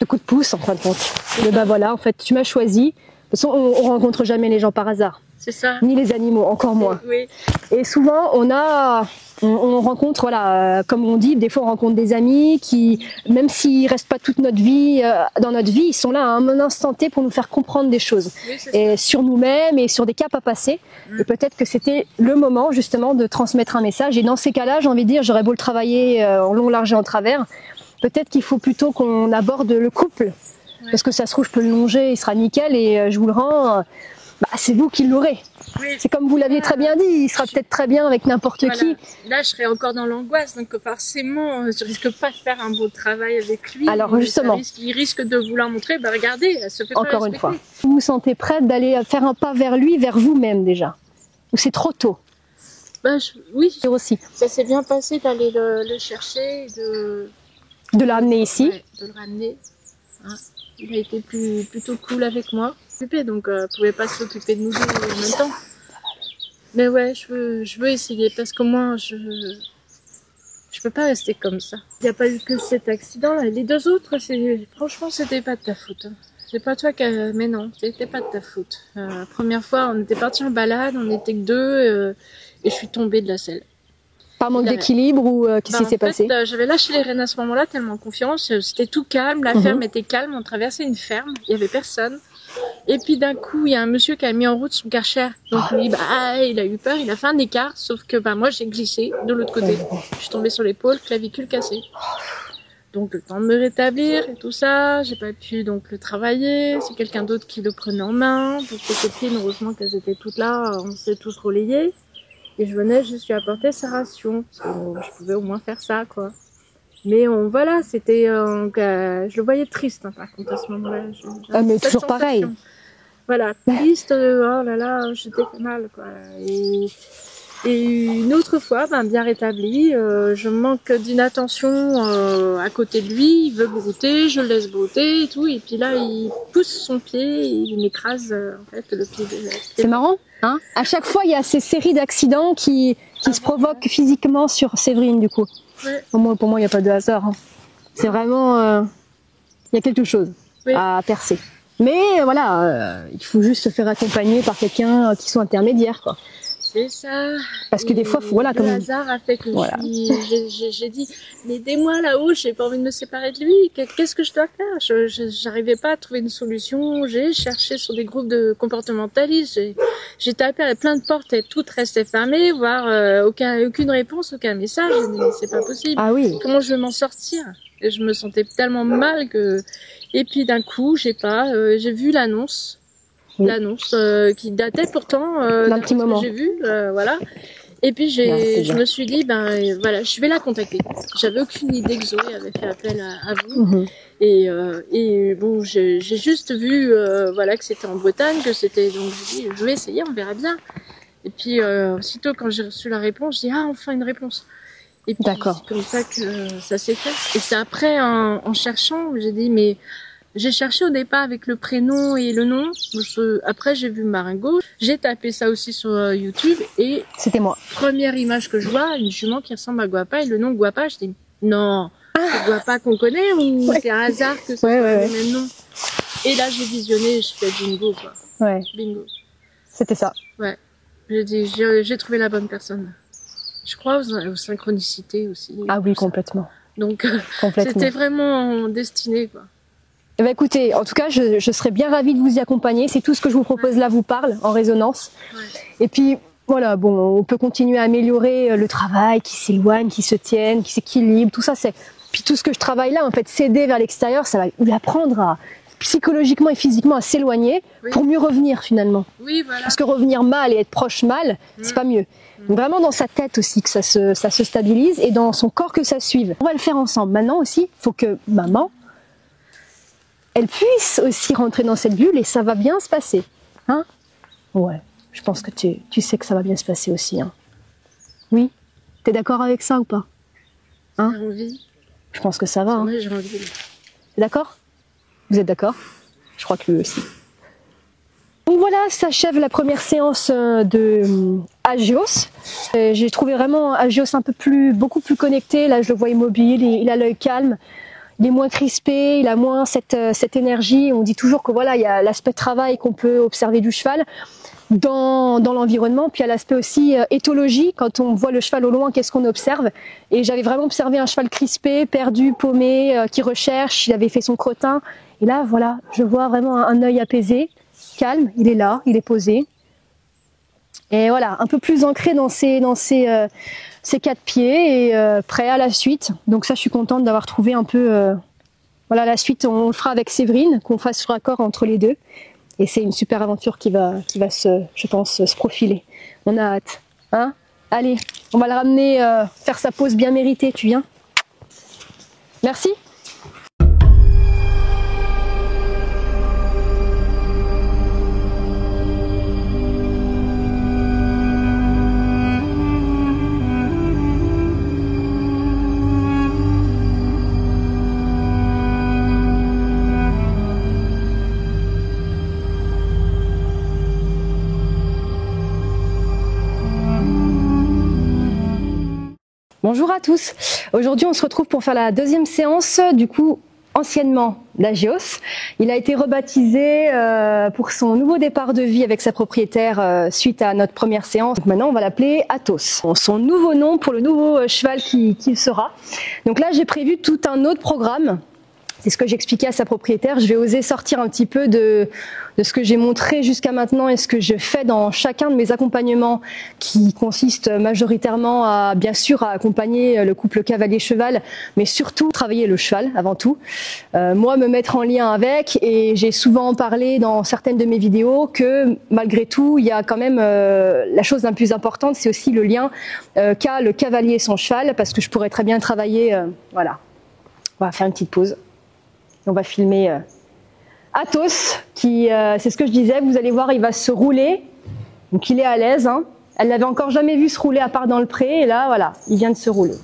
coup de pouce en fin de compte. Et bah voilà, en fait, tu m'as choisi. De toute façon, on rencontre jamais les gens par hasard. C'est ça. Ni les animaux, encore moins. Oui. Et souvent, on rencontre, voilà, comme on dit, des fois on rencontre des amis qui, même s'ils restent pas toute notre vie, dans notre vie, ils sont là à un instant T pour nous faire comprendre des choses. Et sur nous-mêmes et sur des caps à passer. Et peut-être que c'était le moment, justement, de transmettre un message. Et dans ces cas-là, j'ai envie de dire, j'aurais beau le travailler en long, large et en travers. Peut-être qu'il faut plutôt qu'on aborde le couple. Parce que ça se trouve, je peux le longer, il sera nickel et je vous le rends. Bah, c'est vous qui l'aurez. C'est comme vous l'aviez très bien dit, il sera peut-être très bien avec n'importe qui. Là, je serais encore dans l'angoisse, donc forcément, je risque pas de faire un beau travail avec lui. Alors justement, il risque de vouloir montrer, bah regardez, elle se fait encore une fois. Vous vous sentez prête d'aller faire un pas vers lui, vers vous-même déjà? Ou c'est trop tôt? Bah, oui, aussi. Ça s'est bien passé d'aller le chercher, de le ramener ici. Ouais, de le ramener. Hein. Il a été plutôt cool avec moi. Donc pouvait pas s'occuper de nous deux en même temps. Mais ouais, je veux essayer parce que moi je peux pas rester comme ça. Il n'y a pas eu que cet accident là. Les 2 autres, franchement c'était pas de ta faute. C'est pas toi mais non, c'était pas de ta faute. La première fois, on était partis en balade, on était que 2 et je suis tombée de la selle. Par manque d'équilibre ou qu'est-ce qui s'est passé? J'avais lâché les rênes à ce moment-là tellement confiance. C'était tout calme, la ferme était calme. On traversait une ferme, il y avait personne. Et puis d'un coup, il y a un monsieur qui a mis en route son Karcher. Donc lui, il a eu peur, il a fait un écart. Sauf que moi, j'ai glissé de l'autre côté. Je suis tombée sur l'épaule, clavicule cassée. Donc le temps de me rétablir et tout ça, j'ai pas pu donc le travailler. C'est quelqu'un d'autre qui le prenait en main. Donc les copines, heureusement qu'elles étaient toutes là, on s'est tous relayés. Et je venais juste lui apporter sa ration. Parce que je pouvais au moins faire ça, quoi. Mais voilà, c'était, je le voyais triste, hein, par contre, à ce moment-là. Mais toujours pareil. Voilà, triste, oh là là, j'étais fait mal, quoi. Et une autre fois, bien rétabli, je manque d'une attention à côté de lui, il veut brouter, je le laisse brouter et tout, et puis là, il pousse son pied, il m'écrase, en fait, le pied. C'est marrant, hein? À chaque fois, il y a ces séries d'accidents qui se provoquent physiquement sur Séverine, du coup. Ouais. Pour moi, il n'y a pas de hasard. Hein. C'est vraiment, il y a quelque chose à percer. Mais voilà, il faut juste se faire accompagner par quelqu'un qui soit intermédiaire, quoi. C'est ça. Parce que des fois, voilà, le hasard a fait que j'ai dit, mais aidez-moi là-haut, j'ai pas envie de me séparer de lui. Qu'est-ce que je dois faire? J'arrivais pas à trouver une solution. J'ai cherché sur des groupes de comportementalistes. J'ai tapé à plein de portes et toutes restaient fermées, voire aucune réponse, aucun message. C'est pas possible. Ah oui. Comment je vais m'en sortir? Et je me sentais tellement mal que. Et puis d'un coup, j'ai vu l'annonce. L'annonce qui datait pourtant d'un petit moment. J'ai vu, voilà. Et puis je me suis dit, voilà, je vais la contacter. J'avais aucune idée que Zoé avait fait appel à vous. Et bon, j'ai juste vu, voilà, que c'était en Bretagne, que c'était. Donc je dis, je vais essayer, on verra bien. Et puis aussitôt quand j'ai reçu la réponse, je dis enfin une réponse. Et puis c'est comme ça que ça s'est fait. Et c'est après en cherchant, j'ai dit mais J'ai cherché au départ avec le prénom et le nom. Après, j'ai vu Marengo. J'ai tapé ça aussi sur YouTube et C'était moi. première image que je vois, une jument qui ressemble à Guapa et le nom Guapa. Je dis non, c'est Guapa qu'on connaît ou c'est un hasard que c'est le même nom. Et là, j'ai visionné, je fais bingo quoi. Ouais. Bingo. C'était ça. Ouais. J'ai trouvé la bonne personne. Je crois aux synchronicités aussi. Ah oui, complètement. Donc, Complètement. c'était vraiment destiné quoi. Eh ben écoutez, en tout cas, je serais bien ravie de vous y accompagner. C'est tout ce que je vous propose là, vous parle en résonance. Ouais. Et puis, voilà, bon, on peut continuer à améliorer le travail, qui s'éloigne, qui se tienne, qui s'équilibre, tout ça, c'est... Puis tout ce que je travaille là, en fait, s'aider vers l'extérieur, ça va l'apprendre à, psychologiquement et physiquement, à s'éloigner pour mieux revenir finalement. Oui, voilà. Parce que revenir mal et être proche mal, c'est pas mieux. Donc vraiment dans sa tête aussi que ça se stabilise et dans son corps que ça suive. On va le faire ensemble. Maintenant aussi, il faut que maman, elle puisse aussi rentrer dans cette bulle et ça va bien se passer. Hein? Ouais, je pense que tu sais que ça va bien se passer aussi. Hein? Oui? T'es d'accord avec ça ou pas? Hein? J'ai envie. Je pense que ça va. Hein? Ouais, j'ai envie. D'accord? Vous êtes d'accord? Je crois que lui aussi. Donc voilà, s'achève la première séance de Agios. J'ai trouvé vraiment Agios beaucoup plus connecté. Là, je le vois immobile, il a l'œil calme. Il est moins crispé, il a moins cette énergie. On dit toujours que voilà, il y a l'aspect travail qu'on peut observer du cheval dans l'environnement, puis il y a l'aspect aussi éthologie. Quand on voit le cheval au loin, qu'est-ce qu'on observe? Et j'avais vraiment observé un cheval crispé, perdu, paumé, qui recherche. Il avait fait son crottin. Et là, voilà, je vois vraiment un œil apaisé, calme. Il est là, il est posé. Et voilà, un peu plus ancré dans ses quatre pieds et prêt à la suite. Donc ça, je suis contente d'avoir trouvé un peu... voilà, la suite, on le fera avec Séverine, qu'on fasse sur accord entre les deux. Et c'est une super aventure qui va je pense, se profiler. On a hâte. Hein? Allez, on va le ramener faire sa pause bien méritée. Tu viens? Merci. Bonjour à tous. Aujourd'hui, on se retrouve pour faire la deuxième séance, du coup, anciennement d'Agios. Il a été rebaptisé pour son nouveau départ de vie avec sa propriétaire suite à notre première séance. Donc maintenant, on va l'appeler Athos. Son nouveau nom pour le nouveau cheval qu'il sera. Donc là, j'ai prévu tout un autre programme. C'est ce que j'expliquais à sa propriétaire. Je vais oser sortir un petit peu de ce que j'ai montré jusqu'à maintenant et ce que je fais dans chacun de mes accompagnements qui consiste majoritairement à, bien sûr, à accompagner le couple cavalier-cheval, mais surtout travailler le cheval avant tout. Moi, me mettre en lien avec, et j'ai souvent parlé dans certaines de mes vidéos que malgré tout, il y a quand même la chose la plus importante, c'est aussi le lien qu'a le cavalier et son cheval, parce que je pourrais très bien travailler, voilà. On va faire une petite pause. On va filmer Athos, qui, c'est ce que je disais, vous allez voir, il va se rouler. Donc il est à l'aise. Hein. Elle l'avait encore jamais vu se rouler à part dans le pré. Et là, voilà, il vient de se rouler.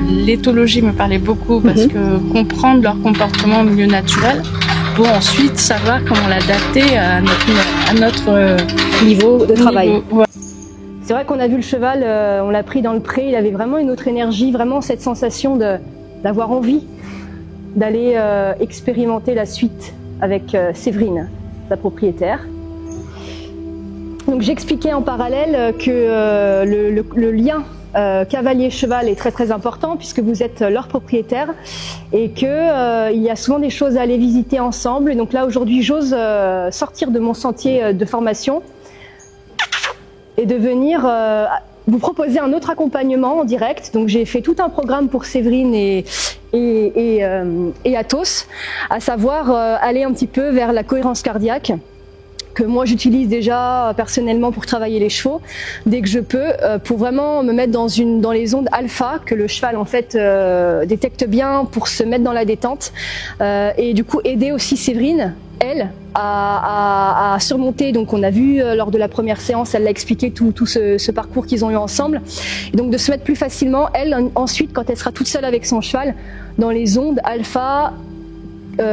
L'éthologie me parlait beaucoup parce que comprendre leur comportement au milieu naturel pour ensuite savoir comment l'adapter à notre niveau de travail. Ouais. C'est vrai qu'on a vu le cheval, on l'a pris dans le pré, il avait vraiment une autre énergie, vraiment cette sensation d'avoir envie d'aller expérimenter la suite avec Séverine, sa propriétaire. Donc j'expliquais en parallèle que le lien cavalier-cheval est très très important puisque vous êtes leur propriétaire et que il y a souvent des choses à aller visiter ensemble. Et donc là aujourd'hui j'ose sortir de mon sentier de formation et de venir vous proposer un autre accompagnement en direct. Donc j'ai fait tout un programme pour Séverine et Athos, à savoir aller un petit peu vers la cohérence cardiaque, que moi j'utilise déjà personnellement pour travailler les chevaux dès que je peux, pour vraiment me mettre dans les ondes alpha que le cheval en fait détecte bien pour se mettre dans la détente, et du coup aider aussi Séverine, elle, à surmonter. Donc on a vu lors de la première séance, elle l'a expliqué tout ce parcours qu'ils ont eu ensemble, et donc de se mettre plus facilement, elle ensuite quand elle sera toute seule avec son cheval dans les ondes alpha,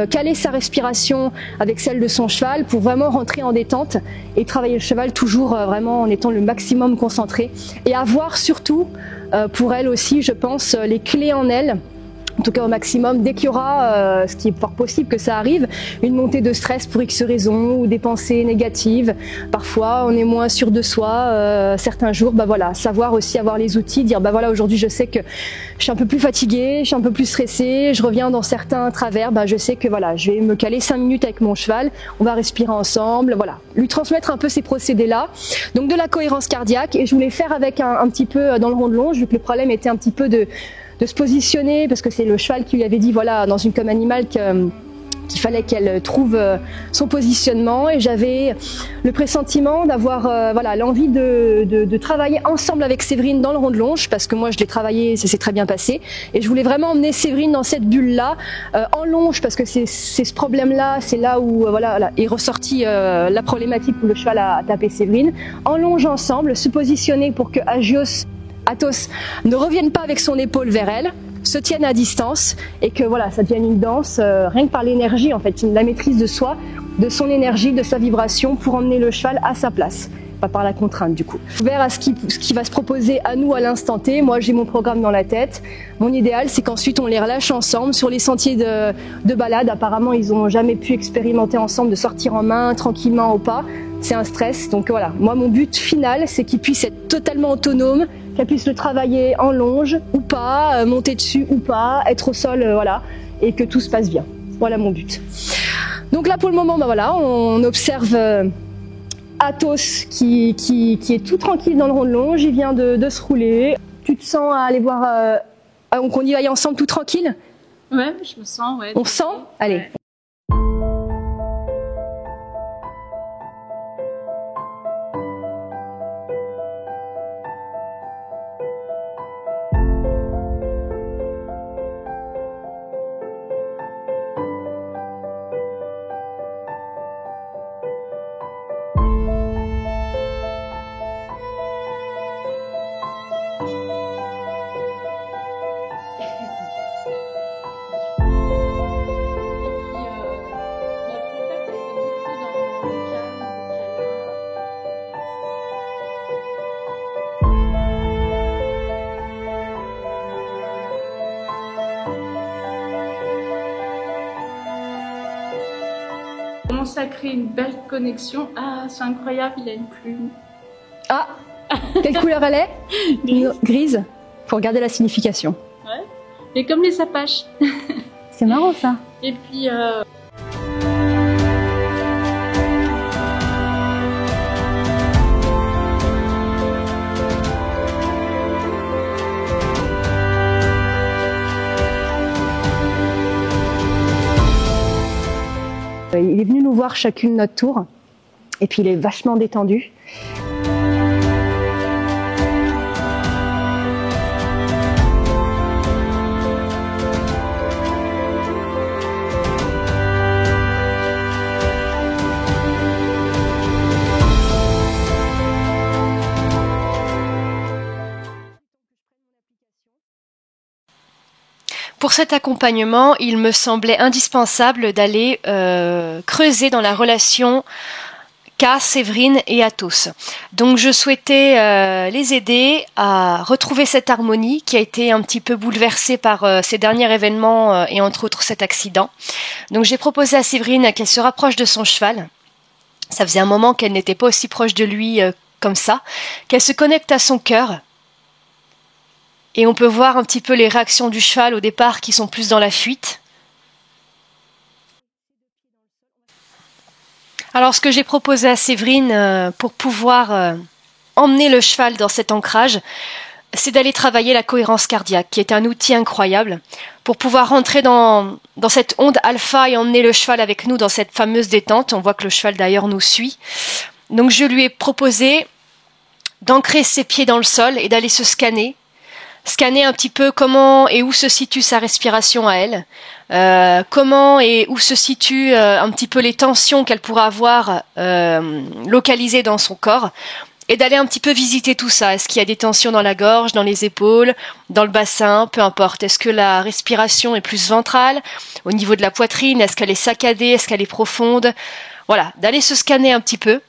caler sa respiration avec celle de son cheval pour vraiment rentrer en détente et travailler le cheval toujours vraiment en étant le maximum concentré, et avoir surtout pour elle aussi, je pense, les clés en elle, en tout cas au maximum, dès qu'il y aura, ce qui est fort possible que ça arrive, une montée de stress pour X raisons ou des pensées négatives. Parfois, on est moins sûr de soi. Certains jours, bah voilà, savoir aussi avoir les outils, dire bah voilà, aujourd'hui je sais que je suis un peu plus fatiguée, je suis un peu plus stressée, je reviens dans certains travers, bah je sais que voilà, je vais me caler 5 minutes avec mon cheval, on va respirer ensemble, voilà, lui transmettre un peu ces procédés-là. Donc de la cohérence cardiaque, et je voulais faire avec un petit peu dans le rond de longe, vu que le problème était un petit peu de se positionner, parce que c'est le cheval qui lui avait dit voilà, dans une comme animale qu'il fallait qu'elle trouve son positionnement, et j'avais le pressentiment d'avoir voilà, l'envie de travailler ensemble avec Séverine dans le rond de longe, parce que moi je l'ai travaillé, ça s'est très bien passé, et je voulais vraiment emmener Séverine dans cette bulle là en longe, parce que c'est ce problème là, c'est là où voilà, est ressorti la problématique où le cheval a tapé Séverine, en longe ensemble, se positionner pour que Athos ne revienne pas avec son épaule vers elle, se tienne à distance, et que voilà, ça devienne une danse rien que par l'énergie en fait, la maîtrise de soi, de son énergie, de sa vibration, pour emmener le cheval à sa place, pas par la contrainte du coup. Ouvert à ce qui va se proposer à nous à l'instant T. Moi j'ai mon programme dans la tête. Mon idéal c'est qu'ensuite on les relâche ensemble sur les sentiers de balade. Apparemment ils n'ont jamais pu expérimenter ensemble de sortir en main tranquillement au pas. C'est un stress, donc voilà, moi mon but final c'est qu'ils puissent être totalement autonomes, qu'elle puisse le travailler en longe ou pas, monter dessus ou pas, être au sol, voilà, et que tout se passe bien. Voilà mon but. Donc là pour le moment, bah voilà, on observe Athos qui est tout tranquille dans le rond de longe, il vient de se rouler. Tu te sens à aller voir, qu'on y aille ensemble tout tranquille? Ouais, je me sens, ouais. On sent? Allez. Ouais. Ça a créé une belle connexion. Ah, c'est incroyable, il a une plume. Ah, quelle couleur elle est? Grise. Grise. Faut regarder la signification. Ouais. Et comme les apaches. C'est marrant ça. Et puis il est venu nous voir chacune notre tour, et puis il est vachement détendu. Pour cet accompagnement, il me semblait indispensable d'aller creuser dans la relation qu'a Séverine et Athos. Donc je souhaitais les aider à retrouver cette harmonie qui a été un petit peu bouleversée par ces derniers événements et entre autres cet accident. Donc j'ai proposé à Séverine qu'elle se rapproche de son cheval. Ça faisait un moment qu'elle n'était pas aussi proche de lui comme ça, qu'elle se connecte à son cœur. Et on peut voir un petit peu les réactions du cheval au départ qui sont plus dans la fuite. Alors ce que j'ai proposé à Séverine pour pouvoir emmener le cheval dans cet ancrage, c'est d'aller travailler la cohérence cardiaque, qui est un outil incroyable pour pouvoir rentrer dans cette onde alpha et emmener le cheval avec nous dans cette fameuse détente. On voit que le cheval d'ailleurs nous suit. Donc je lui ai proposé d'ancrer ses pieds dans le sol et d'aller se scanner un petit peu comment et où se situe sa respiration à elle, comment et où se situent un petit peu les tensions qu'elle pourra avoir localisées dans son corps, et d'aller un petit peu visiter tout ça. Est-ce qu'il y a des tensions dans la gorge, dans les épaules, dans le bassin, peu importe. Est-ce que la respiration est plus ventrale, au niveau de la poitrine, est-ce qu'elle est saccadée, est-ce qu'elle est profonde? Voilà, d'aller se scanner un petit peu.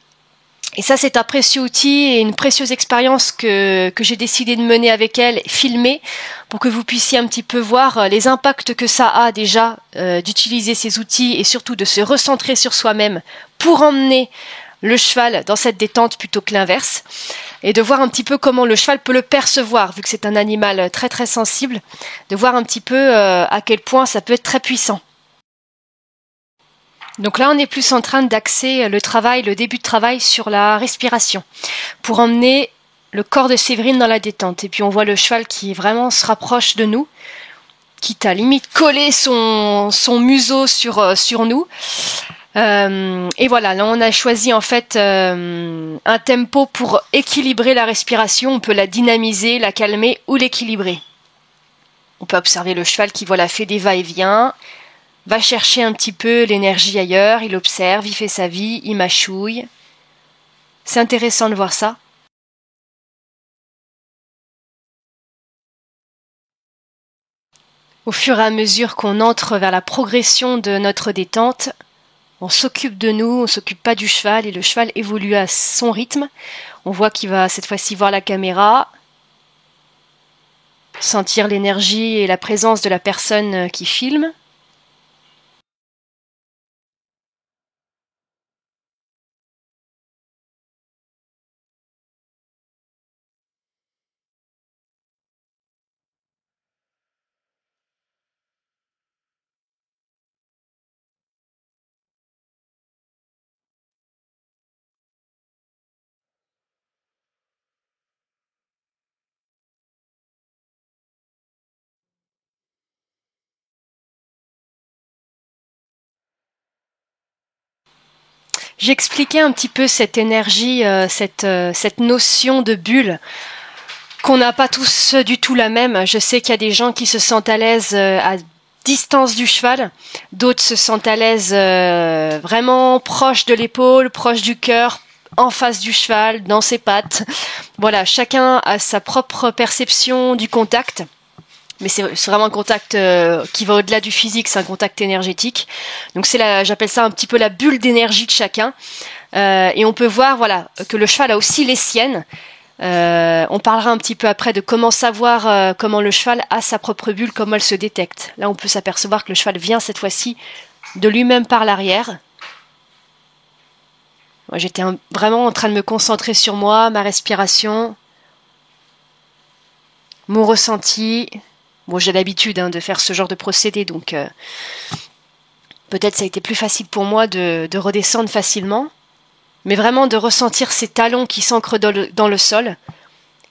Et ça, c'est un précieux outil et une précieuse expérience que j'ai décidé de mener avec elle, filmer, pour que vous puissiez un petit peu voir les impacts que ça a déjà d'utiliser ces outils et surtout de se recentrer sur soi-même pour emmener le cheval dans cette détente plutôt que l'inverse, et de voir un petit peu comment le cheval peut le percevoir, vu que c'est un animal très très sensible, de voir un petit peu à quel point ça peut être très puissant. Donc là, on est plus en train d'axer le début de travail sur la respiration, pour emmener le corps de Séverine dans la détente. Et puis on voit le cheval qui vraiment se rapproche de nous, quitte à limite coller son museau sur nous. Et voilà, là on a choisi en fait un tempo pour équilibrer la respiration. On peut la dynamiser, la calmer ou l'équilibrer. On peut observer le cheval qui voilà fait des va-et-vient, va chercher un petit peu l'énergie ailleurs, il observe, il fait sa vie, il mâchouille. C'est intéressant de voir ça. Au fur et à mesure qu'on entre vers la progression de notre détente, on s'occupe de nous, on s'occupe pas du cheval, et le cheval évolue à son rythme. On voit qu'il va cette fois-ci voir la caméra, sentir l'énergie et la présence de la personne qui filme. J'expliquais un petit peu cette énergie, cette notion de bulle, qu'on n'a pas tous du tout la même. Je sais qu'il y a des gens qui se sentent à l'aise à distance du cheval, d'autres se sentent à l'aise vraiment proche de l'épaule, proche du cœur, en face du cheval, dans ses pattes. Voilà, chacun a sa propre perception du contact. Mais c'est vraiment un contact qui va au-delà du physique, c'est un contact énergétique. Donc j'appelle ça un petit peu la bulle d'énergie de chacun. Et on peut voir, voilà, que le cheval a aussi les siennes. On parlera un petit peu après de comment savoir comment le cheval a sa propre bulle, comment elle se détecte. Là, on peut s'apercevoir que le cheval vient cette fois-ci de lui-même par l'arrière. Moi, j'étais vraiment en train de me concentrer sur moi, ma respiration, mon ressenti. Bon, j'ai l'habitude de faire ce genre de procédé, donc peut-être ça a été plus facile pour moi de redescendre facilement, mais vraiment de ressentir ces talons qui s'ancrent dans le sol,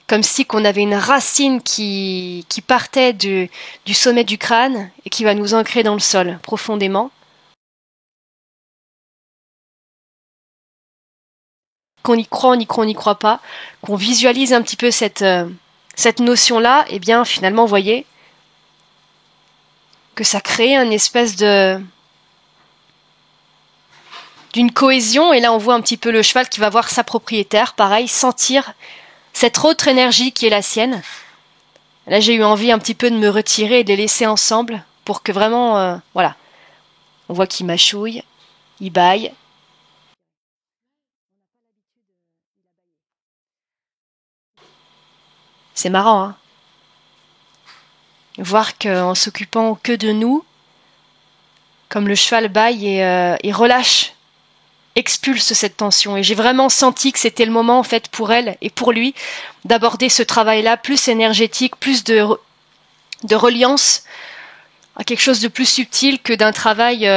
comme si qu'on avait une racine qui partait du sommet du crâne et qui va nous ancrer dans le sol profondément. Qu'on y croit, on n'y croit pas, qu'on visualise un petit peu cette notion-là, et bien finalement, vous voyez, que ça crée une espèce d'une cohésion, et là on voit un petit peu le cheval qui va voir sa propriétaire, pareil, sentir cette autre énergie qui est la sienne. Là j'ai eu envie un petit peu de me retirer et de les laisser ensemble, pour que vraiment, voilà, on voit qu'il mâchouille, il bâille. C'est marrant, hein. Voir qu'en s'occupant que de nous, comme le cheval bâille et relâche, expulse cette tension. Et j'ai vraiment senti que c'était le moment en fait pour elle et pour lui d'aborder ce travail-là plus énergétique, plus de reliance à quelque chose de plus subtil que d'un travail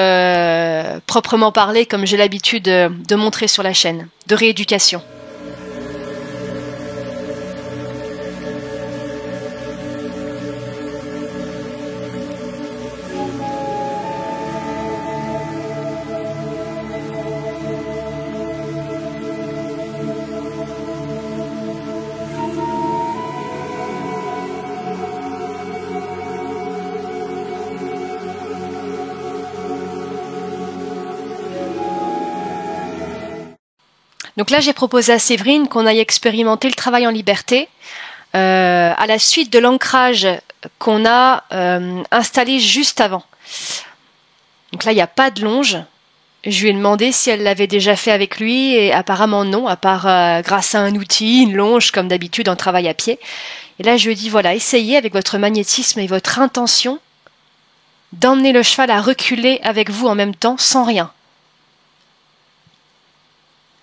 proprement parlé, comme j'ai l'habitude de montrer sur la chaîne, de rééducation. Donc là, j'ai proposé à Séverine qu'on aille expérimenter le travail en liberté à la suite de l'ancrage qu'on a installé juste avant. Donc là, il n'y a pas de longe. Je lui ai demandé si elle l'avait déjà fait avec lui et apparemment non, à part grâce à un outil, une longe comme d'habitude en travail à pied. Et là, je lui ai dit, voilà, essayez avec votre magnétisme et votre intention d'emmener le cheval à reculer avec vous en même temps, sans rien.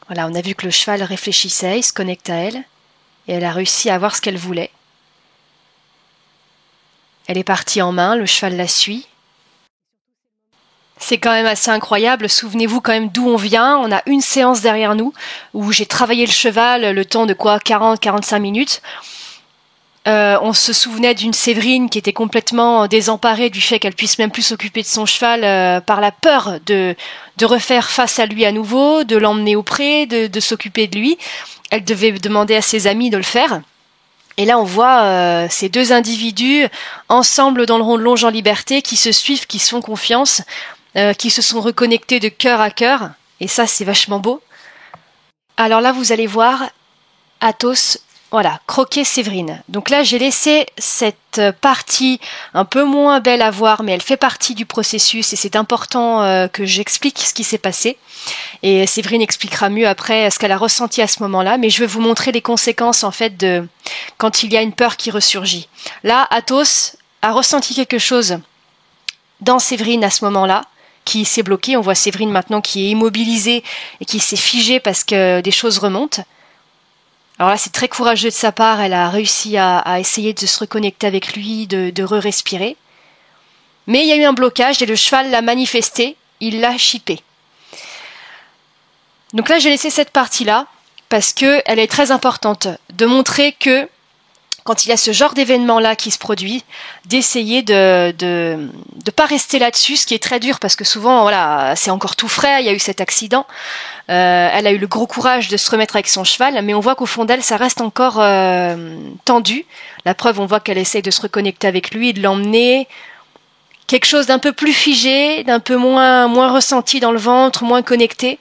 Voilà, on a vu que le cheval réfléchissait, il se connecte à elle, et elle a réussi à voir ce qu'elle voulait. Elle est partie en main, le cheval la suit. C'est quand même assez incroyable, souvenez-vous quand même d'où on vient, on a une séance derrière nous, où j'ai travaillé le cheval le temps de 40-45 minutes. On se souvenait d'une Séverine qui était complètement désemparée du fait qu'elle puisse même plus s'occuper de son cheval par la peur de refaire face à lui à nouveau, de l'emmener au pré, de s'occuper de lui. Elle devait demander à ses amis de le faire. Et là, on voit ces deux individus ensemble dans le rond de longe en liberté qui se suivent, qui se font confiance, qui se sont reconnectés de cœur à cœur. Et ça, c'est vachement beau. Alors là, vous allez voir Athos, voilà, croquer Séverine. Donc là, j'ai laissé cette partie un peu moins belle à voir, mais elle fait partie du processus et c'est important que j'explique ce qui s'est passé. Et Séverine expliquera mieux après ce qu'elle a ressenti à ce moment-là, mais je vais vous montrer les conséquences en fait de quand il y a une peur qui ressurgit. Là, Athos a ressenti quelque chose dans Séverine à ce moment-là, qui s'est bloqué. On voit Séverine maintenant qui est immobilisée et qui s'est figée parce que des choses remontent. Alors là, c'est très courageux de sa part. Elle a réussi à essayer de se reconnecter avec lui, de re-respirer. Mais il y a eu un blocage et le cheval l'a manifesté. Il l'a chippé. Donc là, j'ai laissé cette partie-là parce que elle est très importante de montrer que quand il y a ce genre d'événement-là qui se produit, d'essayer de pas rester là-dessus, ce qui est très dur parce que souvent, voilà, c'est encore tout frais, il y a eu cet accident. Elle a eu le gros courage de se remettre avec son cheval, mais on voit qu'au fond d'elle, ça reste encore tendu. La preuve, on voit qu'elle essaye de se reconnecter avec lui, de l'emmener. Quelque chose d'un peu plus figé, d'un peu moins ressenti dans le ventre, moins connecté.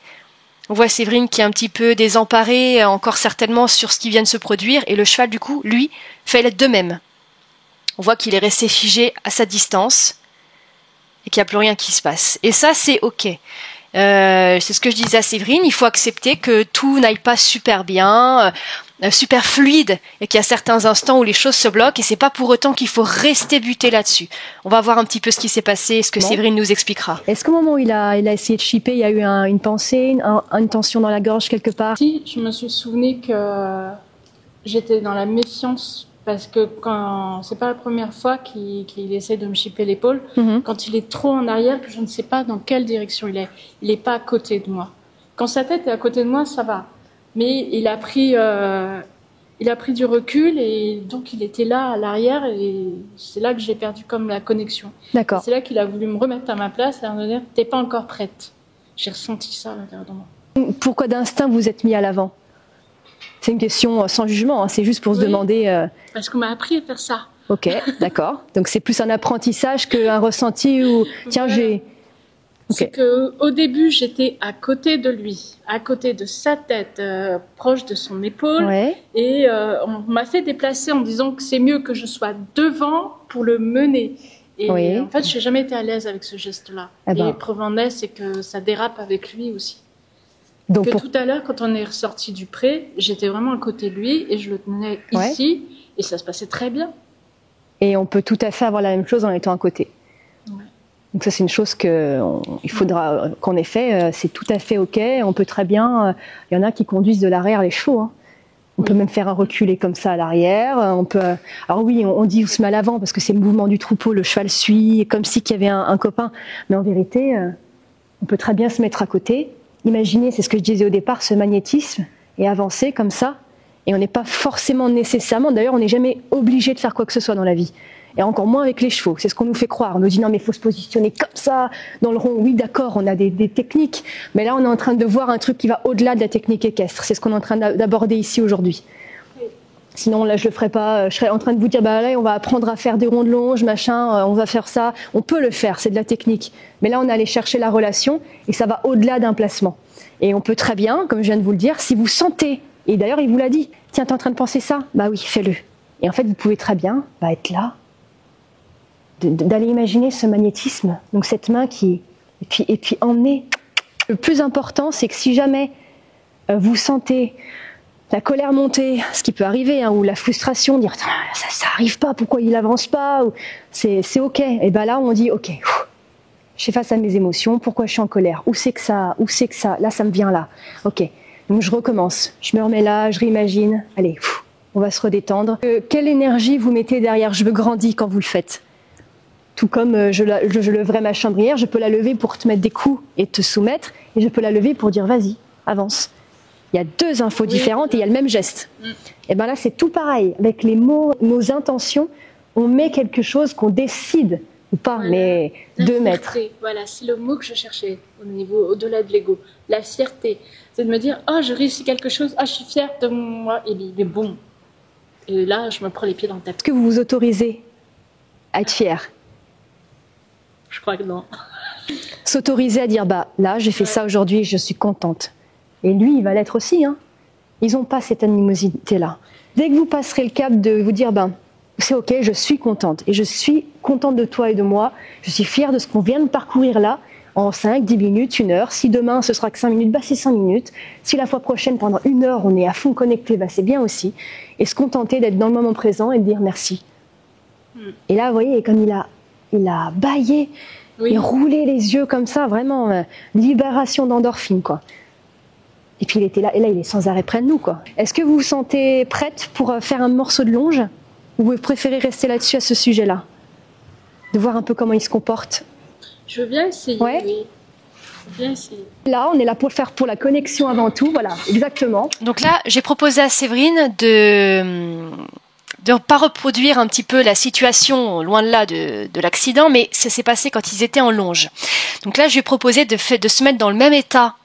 On voit Séverine qui est un petit peu désemparée, encore certainement sur ce qui vient de se produire, et le cheval, du coup, lui, fait de même. On voit qu'il est resté figé à sa distance, et qu'il n'y a plus rien qui se passe. Et ça, c'est OK. C'est ce que je disais à Séverine, il faut accepter que tout n'aille pas super bien, super fluide, et qu'il y a certains instants où les choses se bloquent, et c'est pas pour autant qu'il faut rester buté là-dessus. On va voir un petit peu ce qui s'est passé, ce que Séverine nous expliquera. Est-ce qu'au moment où il a essayé de chipper, il y a eu une pensée, une tension dans la gorge quelque part? Si, je me suis souvenu que j'étais dans la méfiance, parce que quand c'est pas la première fois qu'il essaie de me chipper l'épaule, quand il est trop en arrière, je ne sais pas dans quelle direction il est pas à côté de moi. Quand sa tête est à côté de moi, ça va. Mais il a pris du recul et donc il était là à l'arrière et c'est là que j'ai perdu comme la connexion. D'accord. C'est là qu'il a voulu me remettre à ma place et me dire t'es pas encore prête. J'ai ressenti ça à l'intérieur de moi. Pourquoi d'instinct vous êtes mis à l'avant? C'est une question sans jugement, hein, c'est juste pour se demander. Parce qu'on m'a appris à faire ça. Ok, d'accord. Donc c'est plus un apprentissage qu'un ressenti où tiens j'ai. C'est que au début j'étais à côté de lui, à côté de sa tête, proche de son épaule, et on m'a fait déplacer en disant que c'est mieux que je sois devant pour le mener. Et en fait, j'ai jamais été à l'aise avec ce geste-là. Et preuve en est, c'est que ça dérape avec lui aussi. Donc tout à l'heure, quand on est ressorti du pré, j'étais vraiment à côté de lui et je le tenais ici, et ça se passait très bien. Et on peut tout à fait avoir la même chose en étant à côté. Donc ça, c'est une chose il faudra qu'en effet, c'est tout à fait OK. On peut très bien, il y en a qui conduisent de l'arrière les chevaux. Hein. On peut même faire un reculé comme ça à l'arrière. On peut, alors oui, on dit on se met à l'avant parce que c'est le mouvement du troupeau, le cheval suit, comme si qu'il y avait un copain. Mais en vérité, on peut très bien se mettre à côté. Imaginez, c'est ce que je disais au départ, ce magnétisme et avancer comme ça. Et on n'est pas forcément nécessairement, d'ailleurs, on n'est jamais obligé de faire quoi que ce soit dans la vie. Et encore moins avec les chevaux. C'est ce qu'on nous fait croire. On nous dit non mais il faut se positionner comme ça, dans le rond. Oui d'accord, on a des techniques. Mais là on est en train de voir un truc qui va au-delà de la technique équestre. C'est ce qu'on est en train d'aborder ici aujourd'hui. Sinon, là, je le ferais pas. Je serais en train de vous dire, bah là, on va apprendre à faire des ronds de longe, machin, on va faire ça. On peut le faire, c'est de la technique. Mais là, on est allé chercher la relation et ça va au-delà d'un placement. Et on peut très bien, comme je viens de vous le dire, si vous sentez, et d'ailleurs, il vous l'a dit, tiens, t'es en train de penser ça? Bah oui, fais-le. Et en fait, vous pouvez très bien être là, d'aller imaginer ce magnétisme, donc cette main qui... Et puis emmener. Le plus important, c'est que si jamais vous sentez la colère monter, ce qui peut arriver, hein, ou la frustration, dire ça arrive pas, pourquoi il avance pas, c'est ok. Et ben là on dit ok, je fais face à mes émotions, pourquoi je suis en colère, où c'est que ça, là ça me vient là, ok. Donc je recommence, je me remets là, je réimagine, allez, on va se redétendre. Quelle énergie vous mettez derrière je me grandis quand vous le faites. Tout comme je leverai ma chambrière, je peux la lever pour te mettre des coups et te soumettre, et je peux la lever pour dire vas-y, avance. Il y a deux infos différentes et il y a le même geste. Et bien là, c'est tout pareil. Avec les mots, nos intentions, on met quelque chose qu'on décide ou pas, mais de mettre. Voilà, c'est le mot que je cherchais au-delà de l'ego. La fierté. C'est de me dire, oh, je réussis quelque chose, je suis fière de moi. Et il est bon. Et là, je me prends les pieds dans le tapis. Est-ce que vous vous autorisez à être fier? Je crois que non. S'autoriser à dire, bah là, j'ai fait ça aujourd'hui, je suis contente. Et lui, il va l'être aussi. Hein. Ils n'ont pas cette animosité-là. Dès que vous passerez le cap de vous dire, c'est ok, je suis contente. Et je suis contente de toi et de moi. Je suis fière de ce qu'on vient de parcourir là, en 5, 10 minutes, 1 heure. Si demain, ce sera que 5 minutes, c'est 5 minutes. Si la fois prochaine, pendant 1 heure, on est à fond connecté, c'est bien aussi. Et se contenter d'être dans le moment présent et de dire merci. Et là, vous voyez, comme il a bâillé et roulé les yeux comme ça, vraiment, libération d'endorphine, quoi. Et puis il était là, et là il est sans arrêt près de nous, quoi. Est-ce que vous vous sentez prête pour faire un morceau de longe? Ou vous préférez rester là-dessus à ce sujet-là? De voir un peu comment il se comporte? Je veux bien essayer, oui. Je veux bien essayer. Là, on est là pour le faire pour la connexion avant tout, voilà, exactement. Donc là, j'ai proposé à Séverine de pas reproduire un petit peu la situation, loin de là, de l'accident, mais ça s'est passé quand ils étaient en longe. Donc là, je lui ai proposé de se mettre dans le même état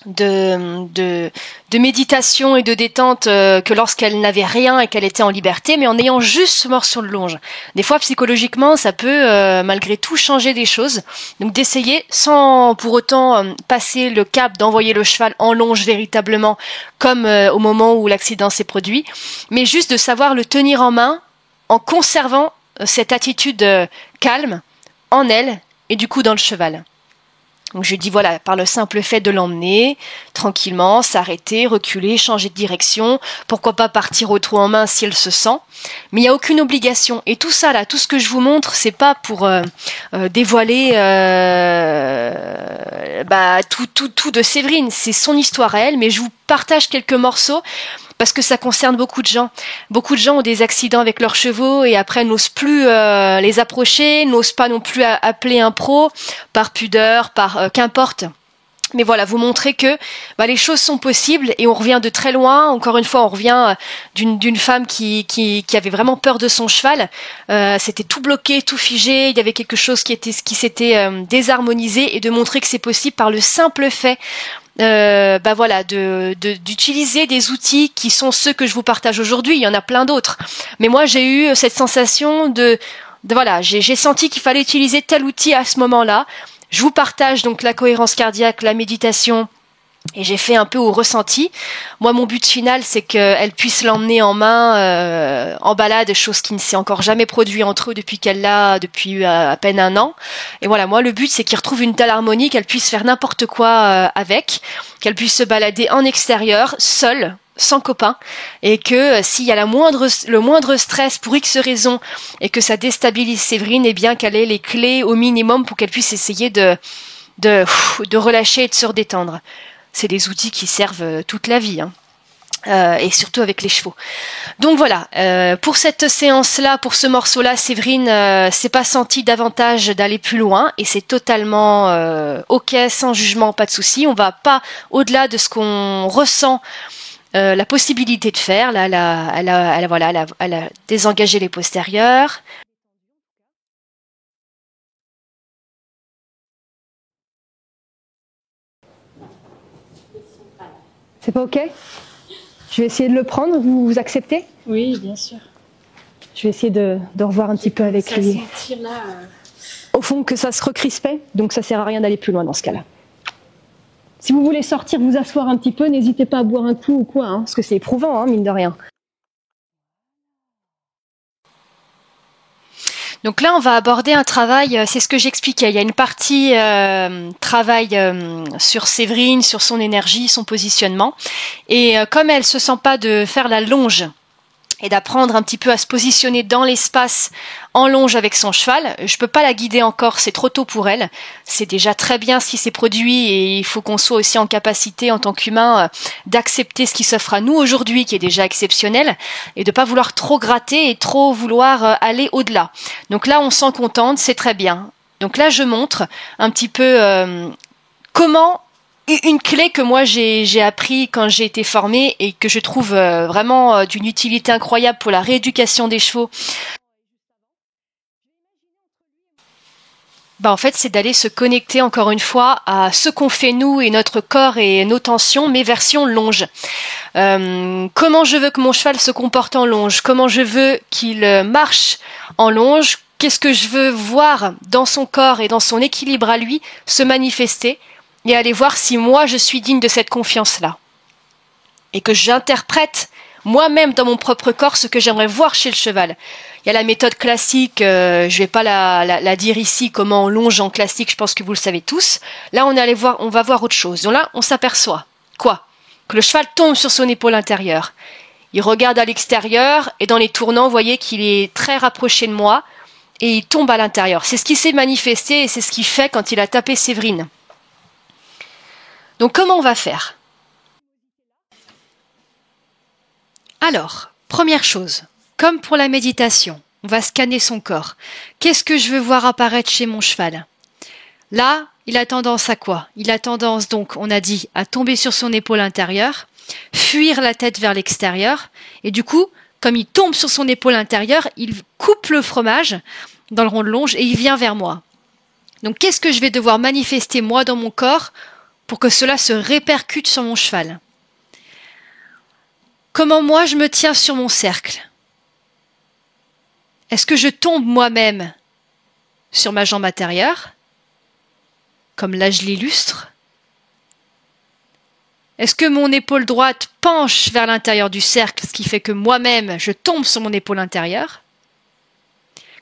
de méditation et de détente que lorsqu'elle n'avait rien et qu'elle était en liberté, mais en ayant juste ce morceau de longe. Des fois, psychologiquement, ça peut malgré tout changer des choses. Donc d'essayer, sans pour autant passer le cap d'envoyer le cheval en longe véritablement, comme au moment où l'accident s'est produit, mais juste de savoir le tenir en main en conservant cette attitude calme en elle et du coup dans le cheval. Donc je dis voilà, par le simple fait de l'emmener, tranquillement, s'arrêter, reculer, changer de direction, pourquoi pas partir au trot en main si elle se sent, mais il n'y a aucune obligation. Et tout ça là, tout ce que je vous montre, c'est pas pour dévoiler tout de Séverine, c'est son histoire à elle, mais je vous partage quelques morceaux parce que ça concerne beaucoup de gens. Beaucoup de gens ont des accidents avec leurs chevaux et après n'osent plus les approcher, n'osent pas non plus appeler un pro par pudeur, par qu'importe. Mais voilà, vous montrer que les choses sont possibles et on revient de très loin. Encore une fois, on revient d'une femme qui avait vraiment peur de son cheval. C'était tout bloqué, tout figé. Il y avait quelque chose qui s'était désharmonisé et de montrer que c'est possible par le simple fait d'utiliser des outils qui sont ceux que je vous partage aujourd'hui. Il y en a plein d'autres. Mais moi, j'ai eu cette sensation j'ai senti qu'il fallait utiliser tel outil à ce moment-là. Je vous partage donc la cohérence cardiaque, la méditation, et j'ai fait un peu au ressenti. Moi, mon but final, c'est qu'elle puisse l'emmener en main en balade, chose qui ne s'est encore jamais produit entre eux depuis à peine 1 an. Et voilà, moi, le but, c'est qu'ils retrouvent une telle harmonie qu'elle puisse faire n'importe quoi avec, qu'elle puisse se balader en extérieur, seule, sans copain, et que s'il y a le moindre stress pour X raison et que ça déstabilise Séverine, eh bien qu'elle ait les clés au minimum pour qu'elle puisse essayer de relâcher et de se redétendre. C'est des outils qui servent toute la vie, et surtout avec les chevaux. Donc voilà, pour cette séance-là, pour ce morceau-là, Séverine s'est pas sentie davantage d'aller plus loin et c'est totalement ok, sans jugement, pas de souci. On va pas au-delà de ce qu'on ressent. La possibilité de faire, là, elle a désengagé les postérieurs. C'est pas ok? Je vais essayer de le prendre, vous acceptez? Oui, bien sûr. Je vais essayer de revoir un petit peu avec Ça lui. sentir là. Au fond, que ça se recrispait, donc ça sert à rien d'aller plus loin dans ce cas-là. Si vous voulez sortir, vous asseoir un petit peu, n'hésitez pas à boire un coup ou quoi, hein, parce que c'est éprouvant, hein, mine de rien. Donc là, on va aborder un travail, c'est ce que j'expliquais. Il y a une partie travail sur Séverine, sur son énergie, son positionnement. Et comme elle se sent pas de faire la longe et d'apprendre un petit peu à se positionner dans l'espace en longe avec son cheval, je peux pas la guider encore, c'est trop tôt pour elle. C'est déjà très bien ce qui s'est produit et il faut qu'on soit aussi en capacité en tant qu'humain d'accepter ce qui s'offre à nous aujourd'hui, qui est déjà exceptionnel, et de pas vouloir trop gratter et trop vouloir aller au-delà. Donc là, on s'en contente, c'est très bien. Donc là, je montre un petit peu comment une clé que moi j'ai appris quand j'ai été formée et que je trouve vraiment d'une utilité incroyable pour la rééducation des chevaux. En fait, c'est d'aller se connecter encore une fois à ce qu'on fait nous et notre corps et nos tensions, mais version longe. Comment je veux que mon cheval se comporte en longe? Comment je veux qu'il marche en longe? Qu'est-ce que je veux voir dans son corps et dans son équilibre à lui se manifester? Et aller voir si moi je suis digne de cette confiance-là. Et que j'interprète moi-même dans mon propre corps ce que j'aimerais voir chez le cheval. Il y a la méthode classique, je vais pas la dire ici, comment on longe en classique, je pense que vous le savez tous. Là, on va voir autre chose. Donc là, on s'aperçoit. Quoi? Que le cheval tombe sur son épaule intérieure. Il regarde à l'extérieur et dans les tournants, vous voyez qu'il est très rapproché de moi et il tombe à l'intérieur. C'est ce qui s'est manifesté et c'est ce qu'il fait quand il a tapé Séverine. Donc comment on va faire? Alors, première chose, comme pour la méditation, on va scanner son corps. Qu'est-ce que je veux voir apparaître chez mon cheval? Là, il a tendance à quoi? Il a tendance donc, on a dit, à tomber sur son épaule intérieure, fuir la tête vers l'extérieur, et du coup, comme il tombe sur son épaule intérieure, il coupe le fromage dans le rond de longe et il vient vers moi. Donc qu'est-ce que je vais devoir manifester moi dans mon corps pour que cela se répercute sur mon cheval? Comment moi je me tiens sur mon cercle? Est-ce que je tombe moi-même sur ma jambe intérieure, comme là je l'illustre? Est-ce que mon épaule droite penche vers l'intérieur du cercle, ce qui fait que moi-même je tombe sur mon épaule intérieure?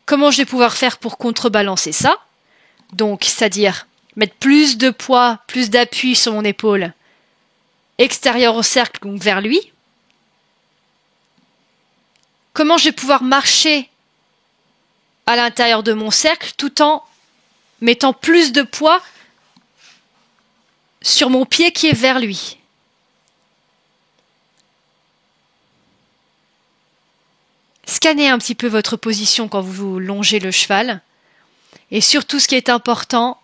Comment je vais pouvoir faire pour contrebalancer ça? Donc, c'est-à-dire mettre plus de poids, plus d'appui sur mon épaule extérieure au cercle, donc vers lui. Comment je vais pouvoir marcher à l'intérieur de mon cercle tout en mettant plus de poids sur mon pied qui est vers lui. Scannez un petit peu votre position quand vous longez le cheval. Et surtout, ce qui est important,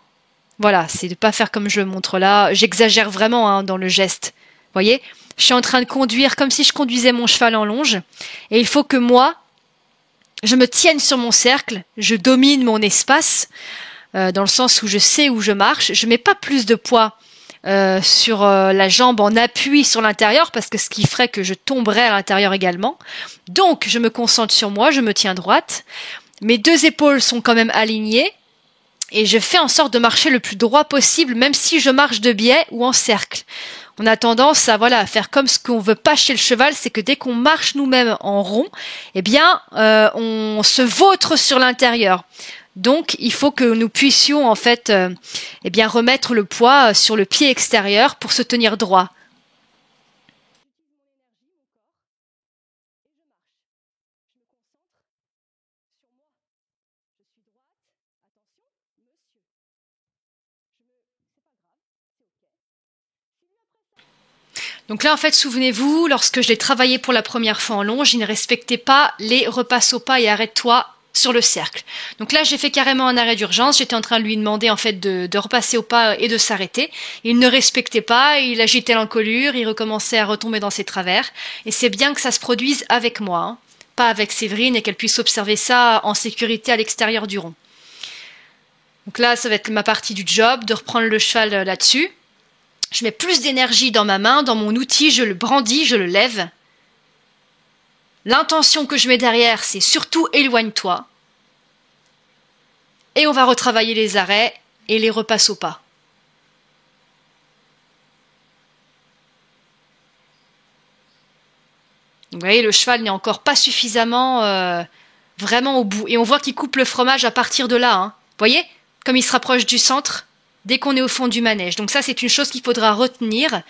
voilà, c'est de ne pas faire comme je le montre là. J'exagère vraiment dans le geste. Vous voyez, je suis en train de conduire comme si je conduisais mon cheval en longe. Et il faut que moi, je me tienne sur mon cercle, je domine mon espace, dans le sens où je sais où je marche. Je ne mets pas plus de poids sur la jambe en appui sur l'intérieur, parce que ce qui ferait que je tomberais à l'intérieur également. Donc, je me concentre sur moi, je me tiens droite. Mes deux épaules sont quand même alignées. Et je fais en sorte de marcher le plus droit possible, même si je marche de biais ou en cercle. On a tendance à faire comme ce qu'on veut pas chez le cheval, c'est que dès qu'on marche nous-mêmes en rond, eh bien, on se vautre sur l'intérieur. Donc, il faut que nous puissions en fait, remettre le poids sur le pied extérieur pour se tenir droit. Donc là, en fait, souvenez-vous, lorsque je l'ai travaillé pour la première fois en longe, il ne respectait pas les repasse au pas et arrête-toi sur le cercle. Donc là, j'ai fait carrément un arrêt d'urgence. J'étais en train de lui demander en fait de repasser au pas et de s'arrêter. Il ne respectait pas, il agitait l'encolure, il recommençait à retomber dans ses travers. Et c'est bien que ça se produise avec moi, pas avec Séverine, et qu'elle puisse observer ça en sécurité à l'extérieur du rond. Donc là, ça va être ma partie du job, de reprendre le cheval là-dessus. Je mets plus d'énergie dans ma main, dans mon outil, je le brandis, je le lève. L'intention que je mets derrière, c'est surtout éloigne-toi. Et on va retravailler les arrêts et les repasses au pas. Vous voyez, le cheval n'est encore pas suffisamment vraiment au bout. Et on voit qu'il coupe le fromage à partir de là. Hein. Vous voyez, comme il se rapproche du centre, dès qu'on est au fond du manège. Donc ça, c'est une chose qu'il faudra retenir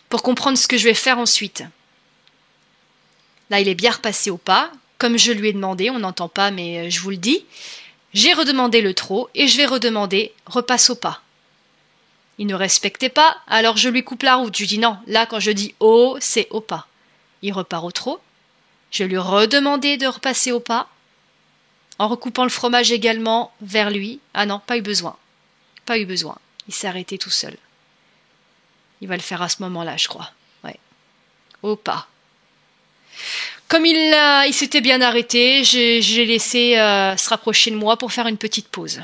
pour comprendre ce que je vais faire ensuite. Là, il est bien repassé au pas, comme je lui ai demandé. On n'entend pas, mais je vous le dis. J'ai redemandé le trot et je vais redemander repasse au pas. Il ne respectait pas, alors je lui coupe la route. Je lui dis non, là, quand je dis au, c'est au pas. Il repart au trot. Je lui ai redemandé de repasser au pas, en recoupant le fromage également vers lui. Ah non, pas eu besoin. Pas eu besoin. Il s'est arrêté tout seul. Il va le faire à ce moment-là, je crois. Ouais. Au pas. Comme il s'était bien arrêté, j'ai laissé se rapprocher de moi pour faire une petite pause.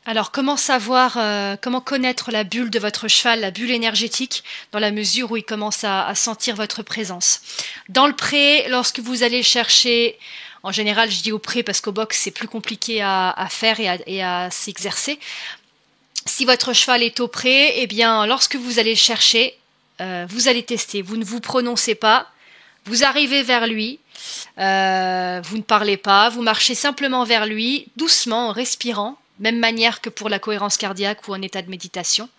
Alors, comment savoir, comment connaître la bulle de votre cheval, la bulle énergétique, dans la mesure où il commence à sentir votre présence? Dans le pré, lorsque vous allez chercher, en général, je dis au pré parce qu'au box, c'est plus compliqué à faire et à s'exercer. Si votre cheval est au pré, eh bien, lorsque vous allez le chercher, vous allez tester. Vous ne vous prononcez pas, vous arrivez vers lui, vous ne parlez pas, vous marchez simplement vers lui, doucement, en respirant. Même manière que pour la cohérence cardiaque ou en état de méditation.